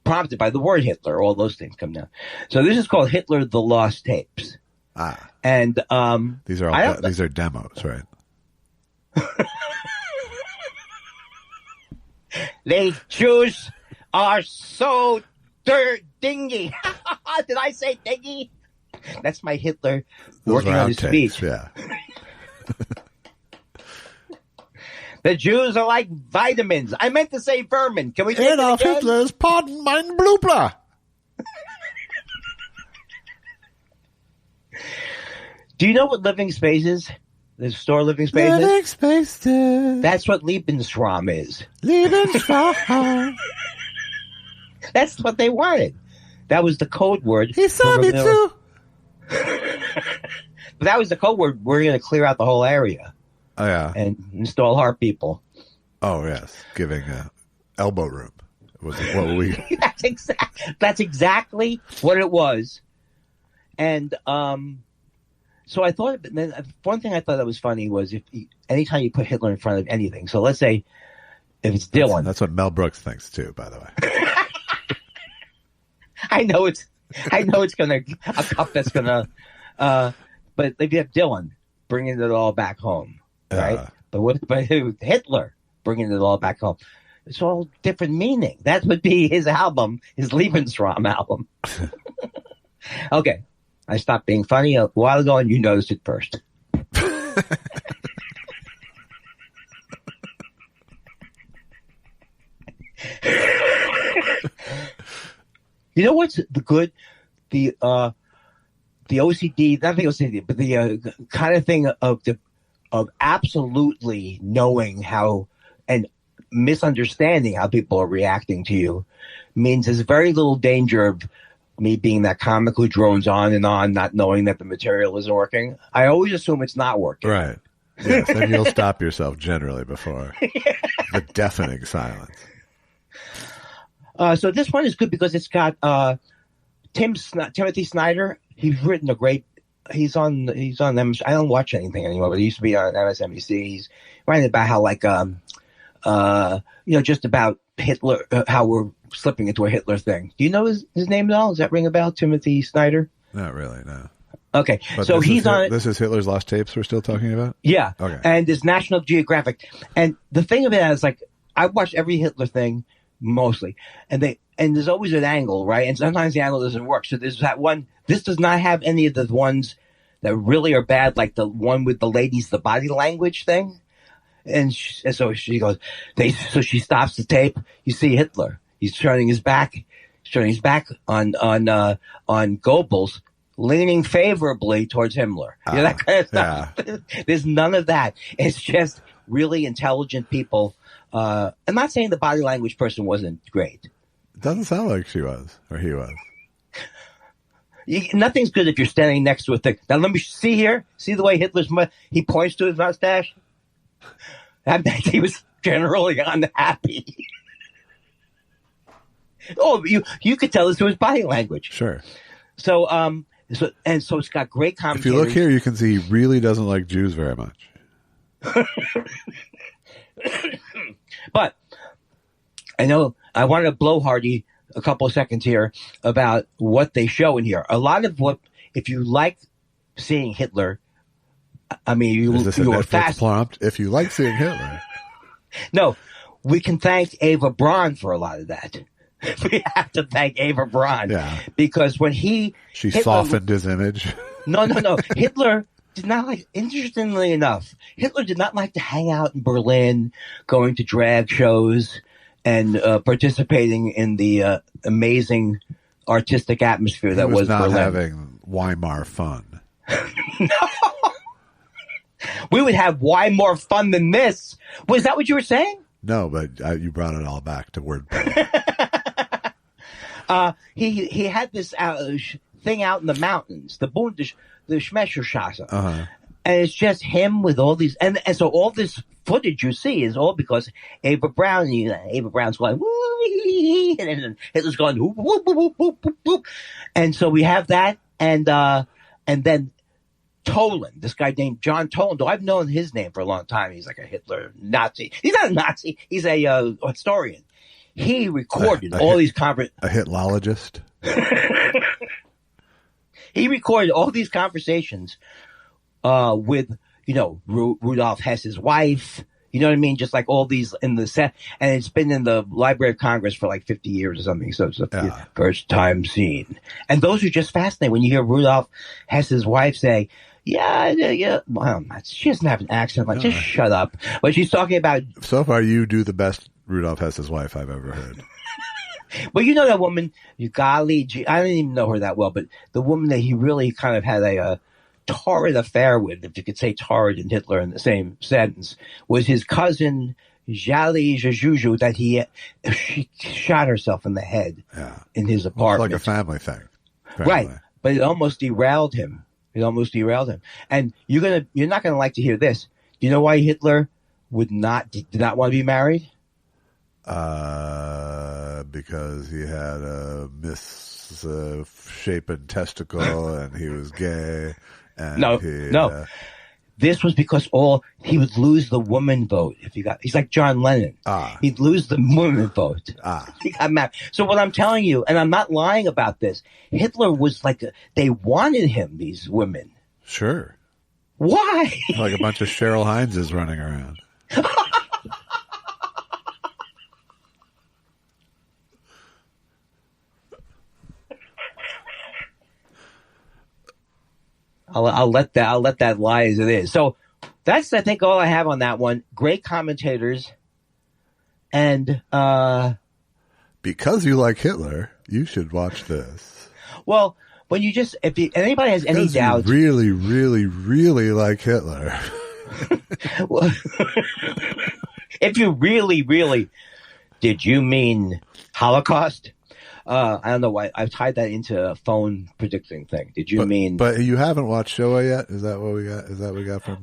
Speaker 2: prompted by the word Hitler, all those things come down. So this is called Hitler: The Lost Tapes. And
Speaker 3: these are demos, right?
Speaker 2: The Jews are so dingy. Did I say dingy? That's my Hitler working on his speech.
Speaker 3: Yeah.
Speaker 2: The Jews are like vitamins. I meant to say vermin. Can we take it again?
Speaker 3: Hitler's pardon mein blooper.
Speaker 2: Do you know what living space is? The store living space is?
Speaker 3: Living spaces.
Speaker 2: That's what Lebensraum is.
Speaker 3: Lebensraum.
Speaker 2: That's what they wanted. That was the code word.
Speaker 3: He saw me too.
Speaker 2: But that was the code word. We're going to clear out the whole area.
Speaker 3: Oh, yeah.
Speaker 2: And install heart people.
Speaker 3: Oh, yes. Giving elbow room. Was what we...
Speaker 2: That's exactly what it was. And so I thought, then one thing I thought that was funny was anytime you put Hitler in front of anything. So let's say if it's Dylan.
Speaker 3: That's what Mel Brooks thinks too, by the way.
Speaker 2: I know it's gonna a cup that's gonna. But if you have Dylan bringing it all back home, right? But Hitler bringing it all back home, it's all different meaning. That would be his album, his Lebensraum album. Okay, I stopped being funny a while ago, and you noticed it first. You know what's the OCD, not the OCD, but the kind of thing of absolutely knowing how and misunderstanding how people are reacting to you means there's very little danger of me being that comic who drones on and on, not knowing that the material isn't working. I always assume it's not working.
Speaker 3: Right. Yes, then you'll stop yourself generally before the deafening silence.
Speaker 2: So this one is good because it's got Timothy Snyder. He's written a great. He's on I don't watch anything anymore, but he used to be on MSNBC. He's writing about how just about Hitler, how we're slipping into a Hitler thing. Do you know his name at all? Does that ring a bell? Timothy Snyder?
Speaker 3: Not really, no.
Speaker 2: Okay,
Speaker 3: but
Speaker 2: so he's on.
Speaker 3: This is Hitler's Lost Tapes we're still talking about?
Speaker 2: Yeah.
Speaker 3: Okay.
Speaker 2: And it's National Geographic. And the thing of it is, like, I watched every Hitler thing mostly. And there's always an angle, right? And sometimes the angle doesn't work. So there's that one. This does not have any of the ones that really are bad, like the one with the ladies, the body language thing. And so she goes, so she stops the tape. You see Hitler. He's turning his back on Goebbels, leaning favorably towards Himmler. You know, that kind of stuff. Yeah. There's none of that. It's just really intelligent people. I'm not saying the body language person wasn't great.
Speaker 3: It doesn't sound like she was or he was.
Speaker 2: Nothing's good if you're standing next to a thing. Now let me see here. See the way he points to his mustache? That meant he was generally unhappy. Oh, you could tell this through his body language.
Speaker 3: Sure.
Speaker 2: So it's got great commentators.
Speaker 3: If you look here, you can see he really doesn't like Jews very much.
Speaker 2: But I know I wanted to blow Hardy a couple of seconds here about what they show in here. A lot of if you like seeing Hitler, I mean, you were fast
Speaker 3: prompt. If you like seeing Hitler,
Speaker 2: no, we can thank Ava Braun for a lot of that. We have to thank Ava Braun, because when Hitler
Speaker 3: softened his image.
Speaker 2: No. Hitler did not like. Interestingly enough, Hitler did not like to hang out in Berlin, going to drag shows, and participating in the amazing artistic atmosphere that was
Speaker 3: not
Speaker 2: Berlin.
Speaker 3: Having Weimar fun.
Speaker 2: No. We would have way more fun than this. Was that what you were saying?
Speaker 3: No, but you brought it all back to wordplay.
Speaker 2: He had this thing out in the mountains, the Schmescherstrasse. And it's just him with all these, and so all this footage you see is all because Ava Braun's going, woo, and Hitler's going, whoop, whoop, whoop, whoop, whoop, whoop. And so we have that, and then Toland, this guy named John Toland, though I've known his name for a long time. He's like a Hitler Nazi. He's not a Nazi. He's a historian. He recorded all these conversations.
Speaker 3: A Hitlologist?
Speaker 2: He recorded all these conversations with, Rudolf Hess's wife. You know what I mean? Just like all these in the set. And it's been in the Library of Congress for like 50 years or something. So it's the first time seen. And those are just fascinating. When you hear Rudolf Hess's wife say, yeah. Well, she doesn't have an accent. Like, just shut up. But she's talking about.
Speaker 3: So far, you do the best Rudolf Hess's wife I've ever heard.
Speaker 2: Well, you know that woman, I don't even know her that well, but the woman that he really kind of had a torrid affair with, if you could say torrid and Hitler in the same sentence, was his cousin, Jali Jajuju, that she shot herself in the head in his apartment.
Speaker 3: Like a family thing.
Speaker 2: Right. But it almost derailed him. And you're not going to like to hear this. Do you know why Hitler did not want to be married?
Speaker 3: Because he had a misshapen testicle and he was gay. And
Speaker 2: no. This was because he would lose the woman vote if he's like John Lennon. He'd lose the woman vote. He got mad. So what I'm telling you, and I'm not lying about this, Hitler was like, they wanted him, these women.
Speaker 3: Sure.
Speaker 2: Why?
Speaker 3: Like a bunch of Cheryl Hineses running around.
Speaker 2: I'll let that lie as it is. So that's, I think, all I have on that one. Great commentators, and
Speaker 3: because you like Hitler, you should watch this.
Speaker 2: Well, when if anybody has any doubts,
Speaker 3: you really, really, really like Hitler.
Speaker 2: Well, if you really, really, did you mean Holocaust? I don't know why I've tied that into a phone predicting thing. Did you mean?
Speaker 3: But you haven't watched Showa yet? Is that what we got? Is that what we got from?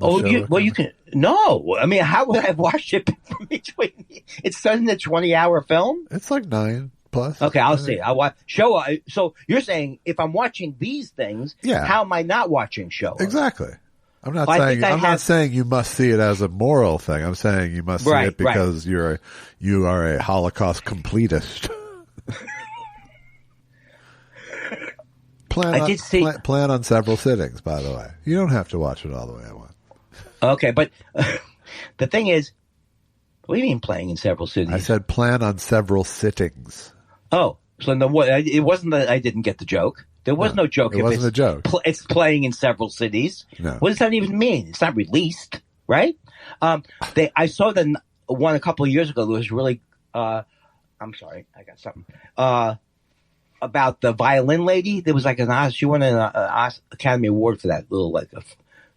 Speaker 2: You can. No, I mean, how would I have watched it between? It's such a 20-hour film.
Speaker 3: It's like 9 plus.
Speaker 2: Okay, I'll see. I'll watch Showa. So you're saying if I'm watching these things, how am I not watching Showa?
Speaker 3: Exactly. I'm not saying not saying you must see it as a moral thing. I'm saying you must see it because you are a Holocaust completist. Plan on several sittings, by the way. You don't have to watch it all the way at once.
Speaker 2: Okay, but the thing is, What do you mean playing in several cities?
Speaker 3: I said plan on several sittings.
Speaker 2: Oh, so it wasn't that I didn't get the joke. There was no joke.
Speaker 3: It wasn't a joke.
Speaker 2: It's playing in several cities.
Speaker 3: No.
Speaker 2: What does that even mean? It's not released, right? I saw the one a couple of years ago that was really. I'm sorry, I got something. About the violin lady. There was like she won an Academy Award for that little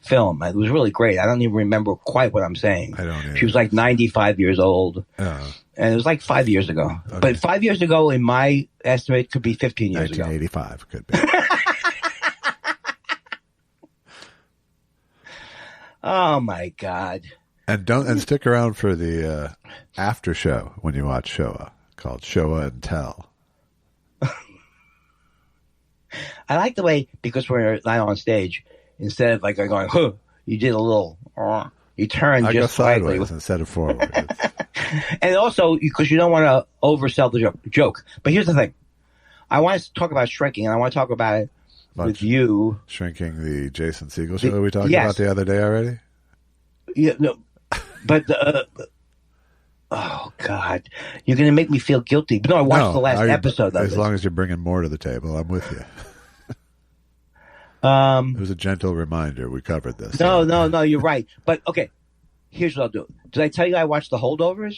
Speaker 2: film. It was really great. I don't even remember quite what I'm saying.
Speaker 3: I don't either.
Speaker 2: She was like 95 years old. And it was like 5 years ago. Okay. But 5 years ago, in my estimate, could be 15 years
Speaker 3: 1985
Speaker 2: ago.
Speaker 3: 1985 could be.
Speaker 2: Oh my God.
Speaker 3: And stick around for the after show when you watch Showa, called Showa and Tell.
Speaker 2: I like the way, because we're not on stage, instead of like going, huh, you did a little, you turned just
Speaker 3: sideways
Speaker 2: slightly
Speaker 3: instead of forward.
Speaker 2: And also, because you don't want to oversell the joke. But here's the thing. I want to talk about shrinking, and I want to talk about it with you.
Speaker 3: Shrinking, the Jason Segel show we talked about the other day already?
Speaker 2: Yeah, no. But, oh, God. You're going to make me feel guilty. But no, I watched the last episode of it.
Speaker 3: As long as you're bringing more to the table, I'm with you. It was a gentle reminder. We covered this.
Speaker 2: No, you're right. But, okay, here's what I'll do. Did I tell you I watched The Holdovers?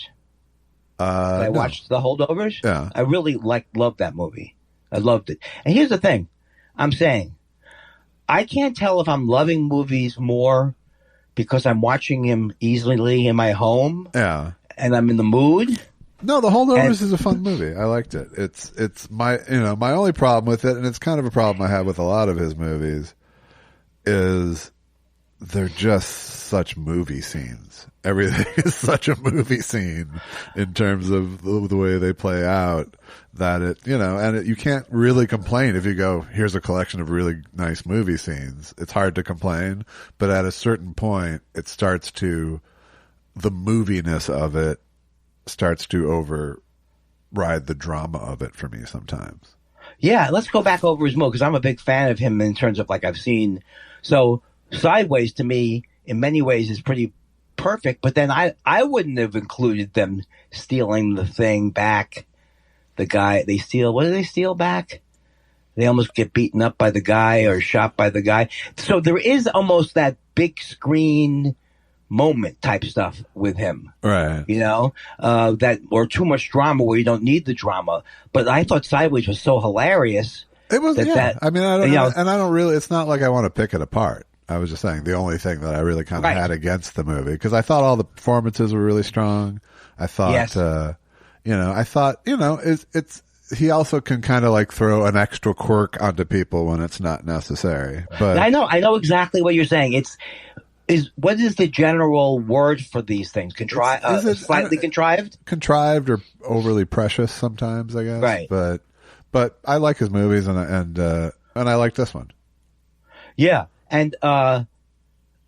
Speaker 2: I watched The Holdovers?
Speaker 3: Yeah.
Speaker 2: I really loved that movie. I loved it. And here's the thing. I'm saying, I can't tell if I'm loving movies more because I'm watching him easily in my home.
Speaker 3: Yeah.
Speaker 2: And I'm in the mood.
Speaker 3: No, The Holdovers is a fun movie. I liked it. It's my only problem with it, and it's kind of a problem I have with a lot of his movies, is they're just such movie scenes. Everything is such a movie scene in terms of the way they play out, that you can't really complain if you go, here's a collection of really nice movie scenes. It's hard to complain, but at a certain point, the moviness of it starts to override the drama of it for me sometimes. Yeah,
Speaker 2: let's go back over his movie, because I'm a big fan of him in terms of I've seen. So Sideways to me, in many ways, is pretty perfect. But then I wouldn't have included them stealing the thing back. The guy they steal. What do they steal back? They almost get beaten up by the guy or shot by the guy. So there is almost that big screen moment type stuff with him,
Speaker 3: right?
Speaker 2: That, or too much drama where you don't need the drama. But I thought Sideways was so hilarious.
Speaker 3: It was, I mean, I don't really. It's not like I want to pick it apart. I was just saying the only thing that I really kind of had against the movie, because I thought all the performances were really strong. I thought, it's he also can kind of throw an extra quirk onto people when it's not necessary. But
Speaker 2: I know exactly what you're saying. What is the general word for these things? Slightly contrived?
Speaker 3: Contrived or overly precious sometimes, I guess.
Speaker 2: Right.
Speaker 3: But I like his movies, and I like this one.
Speaker 2: Yeah. And, what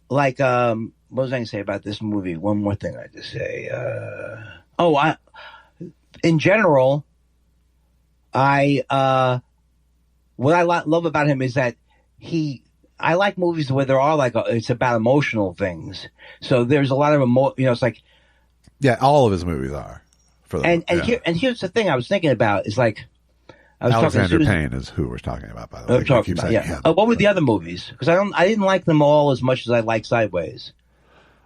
Speaker 2: was I going to say about this movie? One more thing I had to say. In general, what I love about him is that I like movies where there are it's about emotional things. So there's a lot of it's like,
Speaker 3: yeah, all of his movies are.
Speaker 2: Here's the thing I was thinking about is
Speaker 3: Alexander Payne is who we're talking about, by the way.
Speaker 2: Talking about, yeah. What were the other movies? Because I didn't like them all as much as I liked Sideways.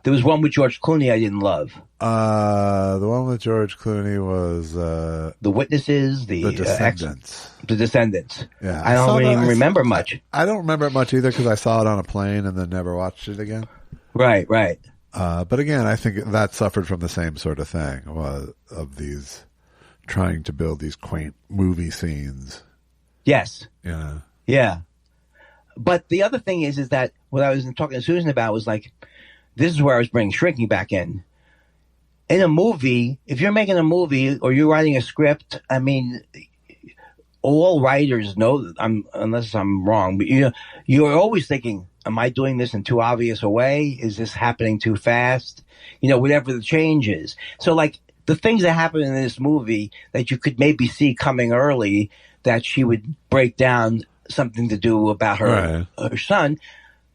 Speaker 2: There was one with George Clooney I didn't love.
Speaker 3: The one with George Clooney was
Speaker 2: The Witnesses, The Descendants. The Descendants.
Speaker 3: Yeah,
Speaker 2: I don't even remember much.
Speaker 3: I don't remember it much either because I saw it on a plane and then never watched it again.
Speaker 2: Right.
Speaker 3: But again, I think that suffered from the same sort of thing of these trying to build these quaint movie scenes.
Speaker 2: Yes.
Speaker 3: Yeah.
Speaker 2: But the other thing is that what I was talking to Susan about was this is where I was bringing shrinking back in. In a movie, if you're making a movie or you're writing a script, I mean, all writers know that unless I'm wrong, but you're always thinking, am I doing this in too obvious a way? Is this happening too fast? Whatever the change is. So the things that happen in this movie that you could maybe see coming early, that she would break down something to do about her son.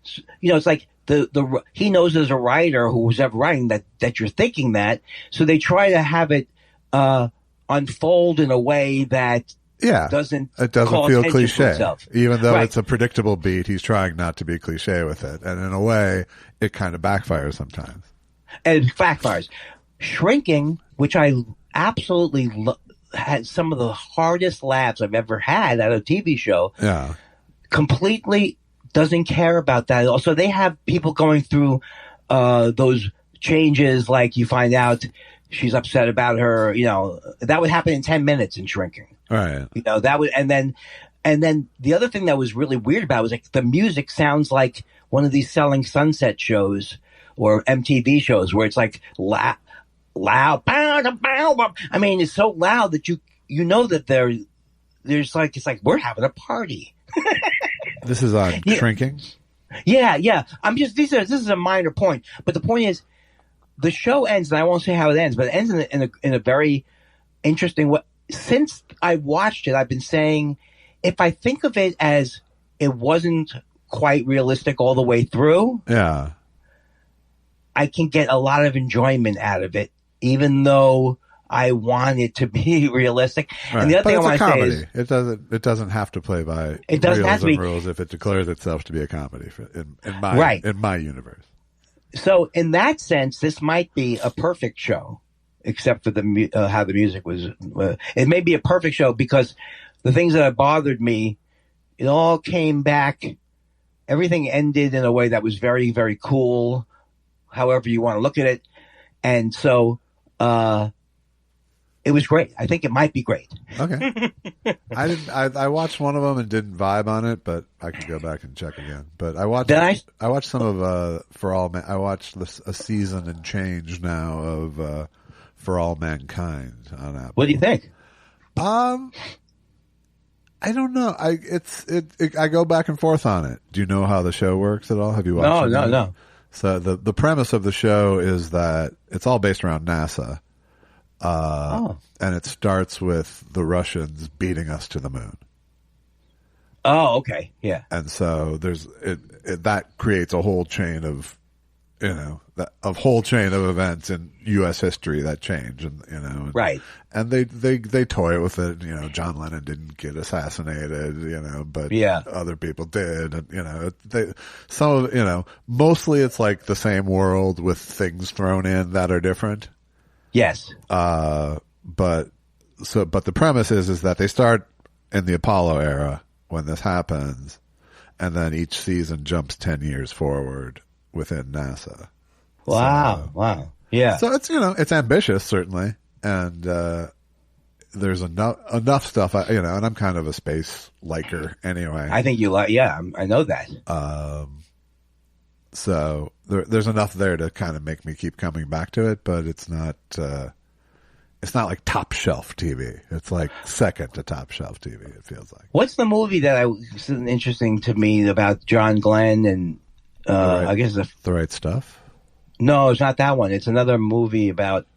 Speaker 2: It's he knows as a writer who was ever writing that you're thinking that, so they try to have it unfold in a way that doesn't
Speaker 3: feel cliche, even though it's a predictable beat. He's trying not to be cliche with it, and in a way, it kind of backfires sometimes.
Speaker 2: And it backfires. Shrinking, which I absolutely had some of the hardest laughs I've ever had at a TV show.
Speaker 3: Yeah,
Speaker 2: completely doesn't care about that. Also, they have people going through those changes, like you find out she's upset about her. That would happen in 10 minutes in Shrinking.
Speaker 3: Right.
Speaker 2: That would, and then the other thing that was really weird about it was like the music sounds like one of these Selling Sunset shows or MTV shows where it's like loud. I mean, it's so loud that you know that there's like, it's like we're having a party.
Speaker 3: This is on Shrinking.
Speaker 2: Yeah. This is a minor point, but the point is, the show ends, and I won't say how it ends, but it ends in a very interesting way. Since I watched it, I've been saying, if I think of it as it wasn't quite realistic all the way through, I can get a lot of enjoyment out of it, even though I want it to be realistic. Right. And the other thing I want to say is,
Speaker 3: it doesn't have to play by rules if it declares itself to be a comedy in my universe.
Speaker 2: So in that sense, this might be a perfect show, except for how the music was. It may be a perfect show because the things that bothered me, it all came back. Everything ended in a way that was very, very cool, however you want to look at it. And so it was great. I think it might be great.
Speaker 3: Okay. I watched one of them and didn't vibe on it, but I could go back and check again. But I watched some of For All Man. I watched a season and change now of For All Mankind on Apple.
Speaker 2: What do you think?
Speaker 3: I don't know. I go back and forth on it. Do you know how the show works at all? Have you watched it?
Speaker 2: No.
Speaker 3: So the premise of the show is that it's all based around NASA. And it starts with the Russians beating us to the moon.
Speaker 2: Oh, okay. Yeah.
Speaker 3: And so that creates a whole chain of, whole chain of events in U.S. history that change, and
Speaker 2: right.
Speaker 3: And they toy with it. John Lennon didn't get assassinated, but other people did, and mostly it's like the same world with things thrown in that are different.
Speaker 2: Yes.
Speaker 3: But the premise is that they start in the Apollo era when this happens, and then each season jumps 10 years forward within NASA.
Speaker 2: Wow. Wow. Yeah.
Speaker 3: So it's, it's ambitious, certainly. And, there's enough stuff, and I'm kind of a space liker anyway.
Speaker 2: I think I know that.
Speaker 3: So there's enough there to kind of make me keep coming back to it, but it's not like top shelf TV. It's like second to top shelf TV. It feels like.
Speaker 2: What's the movie that was interesting to me about John Glenn and I guess The
Speaker 3: Right Stuff?
Speaker 2: No, it's not that one. It's another movie about.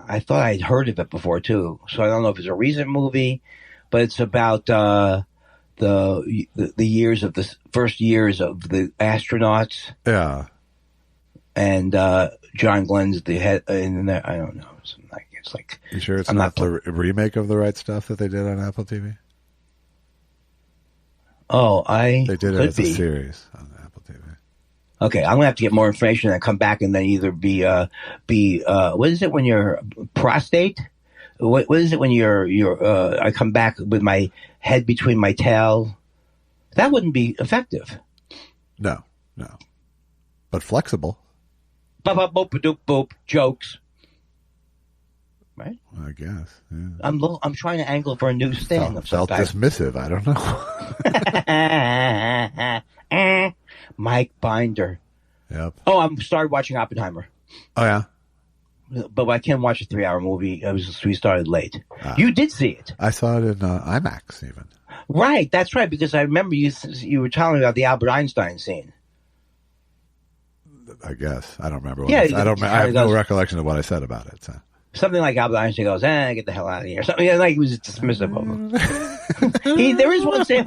Speaker 2: I thought I'd heard of it before too, so I don't know if it's a recent movie, but it's about the years of the first years of the astronauts.
Speaker 3: Yeah.
Speaker 2: And John Glenn's the head in there. I don't know. It's like.
Speaker 3: You sure it's not the remake of The Right Stuff that they did on Apple TV?
Speaker 2: Oh,
Speaker 3: they did it as a series on Apple TV.
Speaker 2: Okay, I'm gonna have to get more information and come back and then either be what is it when you're prostate? What is it when you're I come back with my head between my tail? That wouldn't be effective.
Speaker 3: No. But flexible.
Speaker 2: Boop, boop, boop, boop, jokes. Right?
Speaker 3: I guess. Yeah.
Speaker 2: I'm trying to angle for a new stand.
Speaker 3: Felt dismissive. I
Speaker 2: don't know. Mike Binder.
Speaker 3: Yep.
Speaker 2: Oh, I'm started watching Oppenheimer.
Speaker 3: Oh yeah.
Speaker 2: But I can't watch a 3-hour movie. We started late. You did see it.
Speaker 3: I saw it in IMAX even.
Speaker 2: Right, that's right. Because I remember you were telling me about the Albert Einstein scene.
Speaker 3: I guess I don't remember.
Speaker 2: I
Speaker 3: have no recollection of what I said about it. So.
Speaker 2: Something like Albert Einstein goes, get the hell out of here. Something like he was dismissive of him. There is one scene.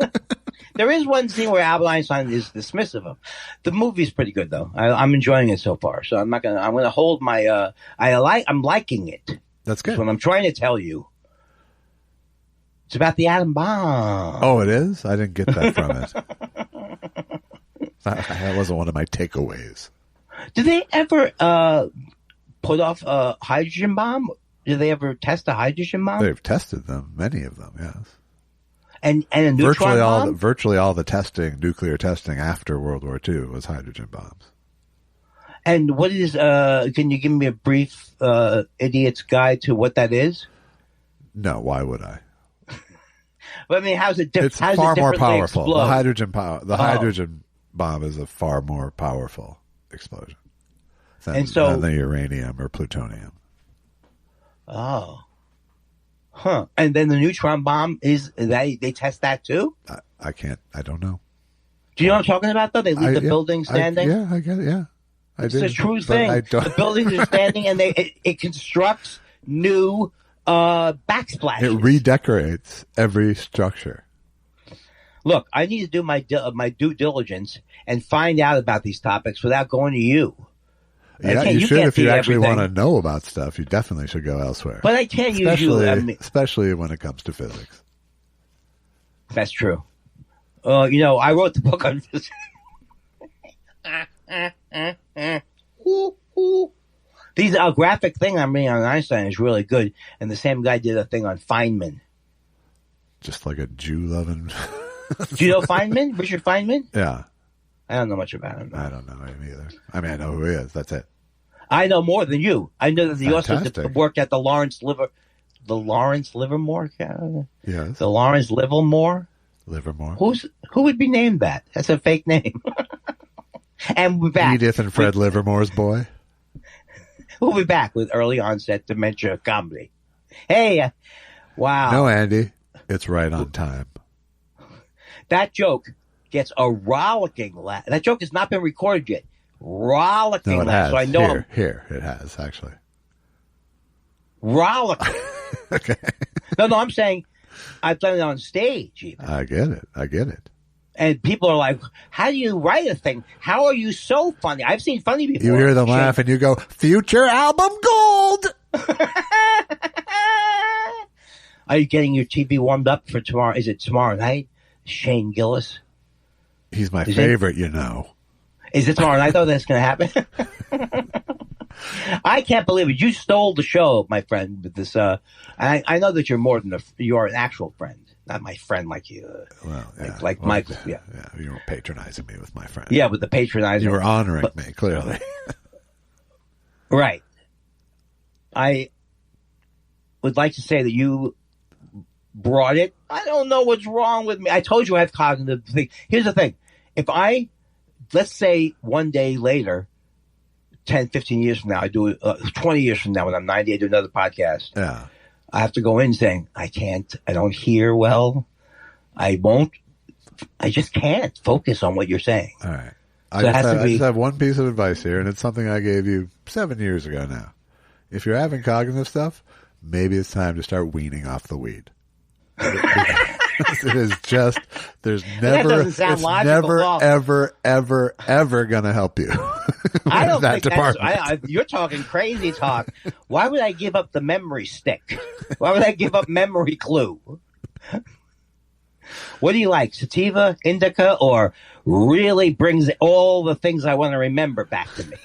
Speaker 2: There is one scene where Albert Einstein is dismissive of. The movie's pretty good though. I'm enjoying it so far. So I'm gonna hold my. I'm liking it.
Speaker 3: That's good.
Speaker 2: That's what I'm trying to tell you. It's about the atom bomb.
Speaker 3: Oh, it is? I didn't get that from it. That wasn't one of my takeaways.
Speaker 2: Did they ever put off a hydrogen bomb? Did they ever test a hydrogen bomb?
Speaker 3: They've tested them, many of them, yes.
Speaker 2: And a neutron bomb?
Speaker 3: Virtually all the testing, nuclear testing after World War II was hydrogen bombs.
Speaker 2: And what is, can you give me a brief idiot's guide to what that is?
Speaker 3: No, why would I?
Speaker 2: But I mean, how's it different?
Speaker 3: It's far more powerful.
Speaker 2: Explode?
Speaker 3: The hydrogen bomb is a far more powerful explosion than the uranium or plutonium.
Speaker 2: Oh. Huh. And then the neutron bomb they test that too?
Speaker 3: I don't know.
Speaker 2: Do you know what I'm talking about though? They leave the building standing?
Speaker 3: I get it, yeah.
Speaker 2: It's a true thing. The buildings are standing and it constructs new backsplashes.
Speaker 3: It redecorates every structure.
Speaker 2: Look, I need to do my due diligence and find out about these topics without going to you.
Speaker 3: Yeah, you should if you actually want to know about stuff. You definitely should go elsewhere.
Speaker 2: But I can't use you.
Speaker 3: Especially when it comes to physics.
Speaker 2: That's true. I wrote the book on physics. These graphic thing I'm reading on Einstein is really good, and the same guy did a thing on Feynman.
Speaker 3: Just like a Jew loving.
Speaker 2: Do you know Feynman? Richard Feynman?
Speaker 3: Yeah.
Speaker 2: I don't know much about him.
Speaker 3: I don't know him either. I mean, I know who he is. That's it.
Speaker 2: I know more than you. I know that he also worked at the Lawrence Livermore.
Speaker 3: Yes.
Speaker 2: The Lawrence Livermore. Who would be named that? That's a fake name. And we're back.
Speaker 3: Edith and Fred Livermore's boy.
Speaker 2: We'll be back with early onset dementia comedy. Hey, wow.
Speaker 3: No, Andy, it's right on time.
Speaker 2: That joke gets a rollicking laugh. That joke has not been recorded yet. Rollicking laugh. So I know
Speaker 3: here it has actually.
Speaker 2: Rollicking.
Speaker 3: Okay.
Speaker 2: No, I'm saying I've done it on stage. Even.
Speaker 3: I get it.
Speaker 2: And people are like, how do you write a thing? How are you so funny? I've seen funny before.
Speaker 3: You hear them laugh and you go, future album gold!
Speaker 2: Are you getting your TV warmed up for tomorrow? Is it tomorrow night? Shane Gillis? He's
Speaker 3: my favorite, you know.
Speaker 2: Is it tomorrow night, though, that's going to happen? I can't believe it. You stole the show, my friend, with this. I know that you're more than you're an actual friend. Not my friend like you.
Speaker 3: Well, yeah.
Speaker 2: Like Michael. Yeah.
Speaker 3: You were patronizing me with my friend.
Speaker 2: Yeah, with the patronizing.
Speaker 3: You were honoring me, clearly.
Speaker 2: Right. I would like to say that you brought it. I don't know what's wrong with me. I told you I have cognitive thing. Here's the thing. Let's say one day later, 10, 15 years from now, I do 20 years from now when I'm 90, I do another podcast.
Speaker 3: Yeah.
Speaker 2: I have to go in saying, I don't hear well. I just can't focus on what you're saying.
Speaker 3: All right. I just have one piece of advice here, and it's something I gave you 7 years ago now. If you're having cognitive stuff, maybe it's time to start weaning off the weed. It is just, it's never, ever going to help you.
Speaker 2: I don't think you're talking crazy talk. Why would I give up the memory stick? Why would I give up memory glue? What do you like, sativa, indica, or really brings all the things I want to remember back to me?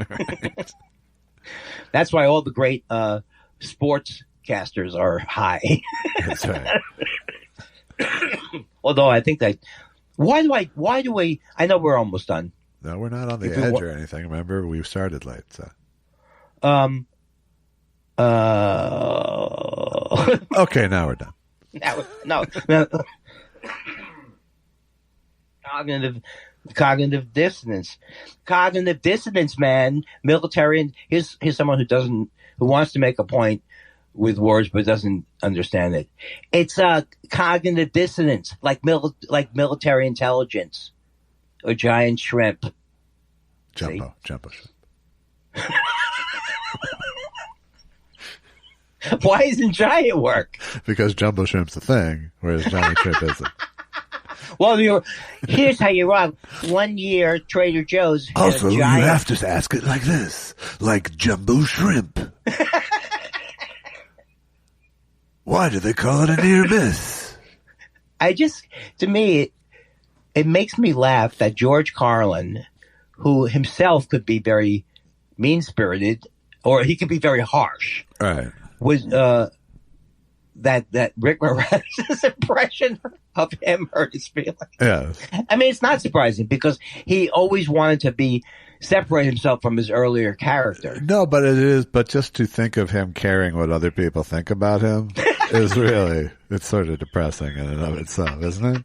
Speaker 2: Right. That's why all the great sportscasters are high.
Speaker 3: That's right.
Speaker 2: Although I think that, why do we, I know we're almost done.
Speaker 3: No, we're not on the edge or anything. Remember, we started late, so. Okay, now we're done.
Speaker 2: No. Cognitive dissonance. Cognitive dissonance, man. Military. Here's someone who wants to make a point with words but doesn't understand it. It's cognitive dissonance, like military intelligence or giant shrimp.
Speaker 3: Jumbo shrimp.
Speaker 2: Why isn't giant work?
Speaker 3: Because jumbo shrimp's a thing, whereas giant shrimp isn't.
Speaker 2: Well, here's how you rock. 1 year, Trader Joe's had
Speaker 3: Also,
Speaker 2: a giant...
Speaker 3: you have to ask it like this, like jumbo shrimp. Why do they call it a near miss?
Speaker 2: To me, it makes me laugh that George Carlin, who himself could be very mean-spirited, or he could be very harsh,
Speaker 3: right?
Speaker 2: Was that Rick Moranis' impression of him hurt his feelings?
Speaker 3: Yes.
Speaker 2: I mean, it's not surprising because he always wanted to separate himself from his earlier character.
Speaker 3: No, but it is. But just to think of him caring what other people think about him is really, it's sort of depressing in and of itself, isn't it?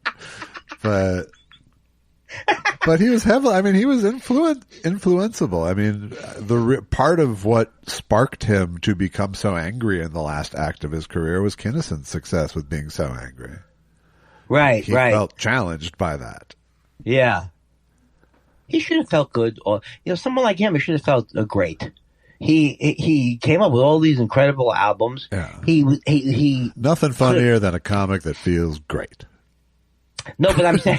Speaker 3: But he was heavily, I mean, he was influenceable. I mean, part of what sparked him to become so angry in the last act of his career was Kinnison's success with being so angry.
Speaker 2: Right,
Speaker 3: he
Speaker 2: right.
Speaker 3: felt challenged by that.
Speaker 2: Yeah. He should have felt good. Or, someone like him, he should have felt great. He came up with all these incredible albums.
Speaker 3: Yeah.
Speaker 2: He
Speaker 3: Nothing funnier than a comic that feels great.
Speaker 2: No, but I'm saying,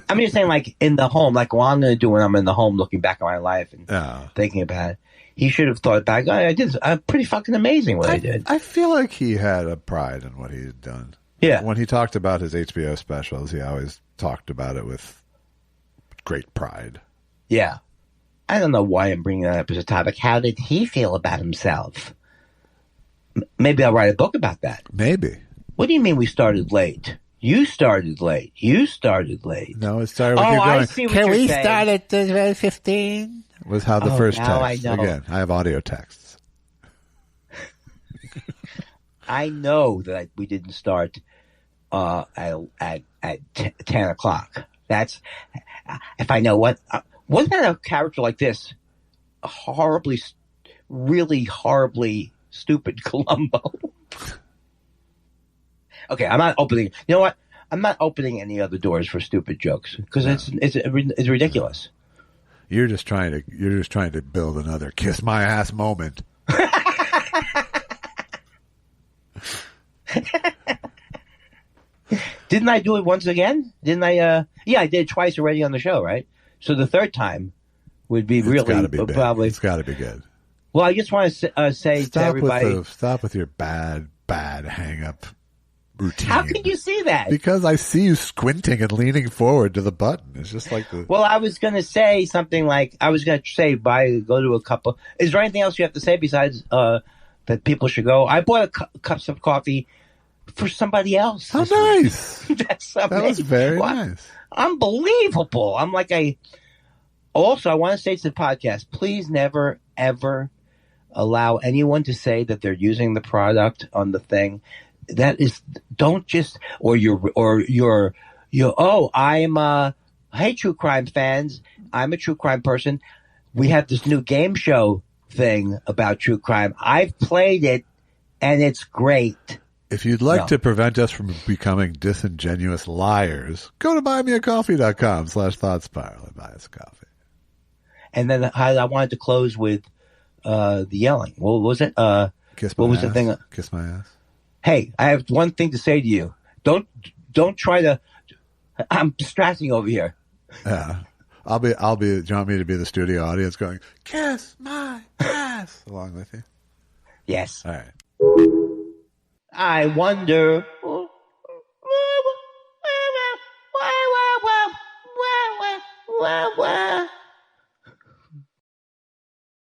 Speaker 2: I'm just saying, like in the home, like what I'm going to do when I'm in the home, looking back at my life and thinking about it. He should have thought back. I did pretty fucking amazing what I did.
Speaker 3: I feel like he had a pride in what he had done.
Speaker 2: Yeah.
Speaker 3: When he talked about his HBO specials, he always talked about it with great pride.
Speaker 2: Yeah. I don't know why I'm bringing that up as a topic. How did he feel about himself? Maybe I'll write a book about that.
Speaker 3: Maybe.
Speaker 2: What do you mean we started late? You started late. You started late.
Speaker 3: No, it started with you going,
Speaker 2: I see what
Speaker 3: can
Speaker 2: you're
Speaker 3: we
Speaker 2: saying.
Speaker 3: start at 15? Was how the first
Speaker 2: now
Speaker 3: text.
Speaker 2: I know.
Speaker 3: Again, I have audio texts.
Speaker 2: I know that we didn't start at 10 o'clock. That's, if I know what, wasn't that a character like this? A really horribly stupid Columbo. Okay, I'm not opening. You know what? I'm not opening any other doors for stupid jokes because it's ridiculous.
Speaker 3: You're just trying to build another kiss my ass moment.
Speaker 2: Didn't I do it once again? Didn't I? Yeah, I did it twice already on the show, right? So the third time would be probably.
Speaker 3: It's got to be good.
Speaker 2: Well, I just want to say to everybody,
Speaker 3: stop with your bad hang up routine.
Speaker 2: How can you see that?
Speaker 3: Because I see you squinting and leaning forward to the button. It's just like the.
Speaker 2: Well, I was going to say something like go to a couple. Is there anything else you have to say besides that people should go? I bought cups of coffee for somebody else.
Speaker 3: How nice!
Speaker 2: That
Speaker 3: was very nice.
Speaker 2: Unbelievable. I'm like Also, I want to say to the podcast, please never ever allow anyone to say that they're using the product on the thing. That is, don't just, hey, true crime fans, I'm a true crime person. We have this new game show thing about true crime. I've played it and it's great.
Speaker 3: If you'd like to prevent us from becoming disingenuous liars, go to buymeacoffee.com/thoughtspiral and buy us a coffee.
Speaker 2: And then I wanted to close with the yelling. What was it?
Speaker 3: Kiss
Speaker 2: my
Speaker 3: my
Speaker 2: ass.
Speaker 3: The thing? Kiss my ass.
Speaker 2: Hey, I have one thing to say to you. Don't try to. I'm distracting over here.
Speaker 3: Yeah, I'll be. Do you want me to be the studio audience going kiss my ass along with you?
Speaker 2: Yes.
Speaker 3: All right.
Speaker 2: I wonder.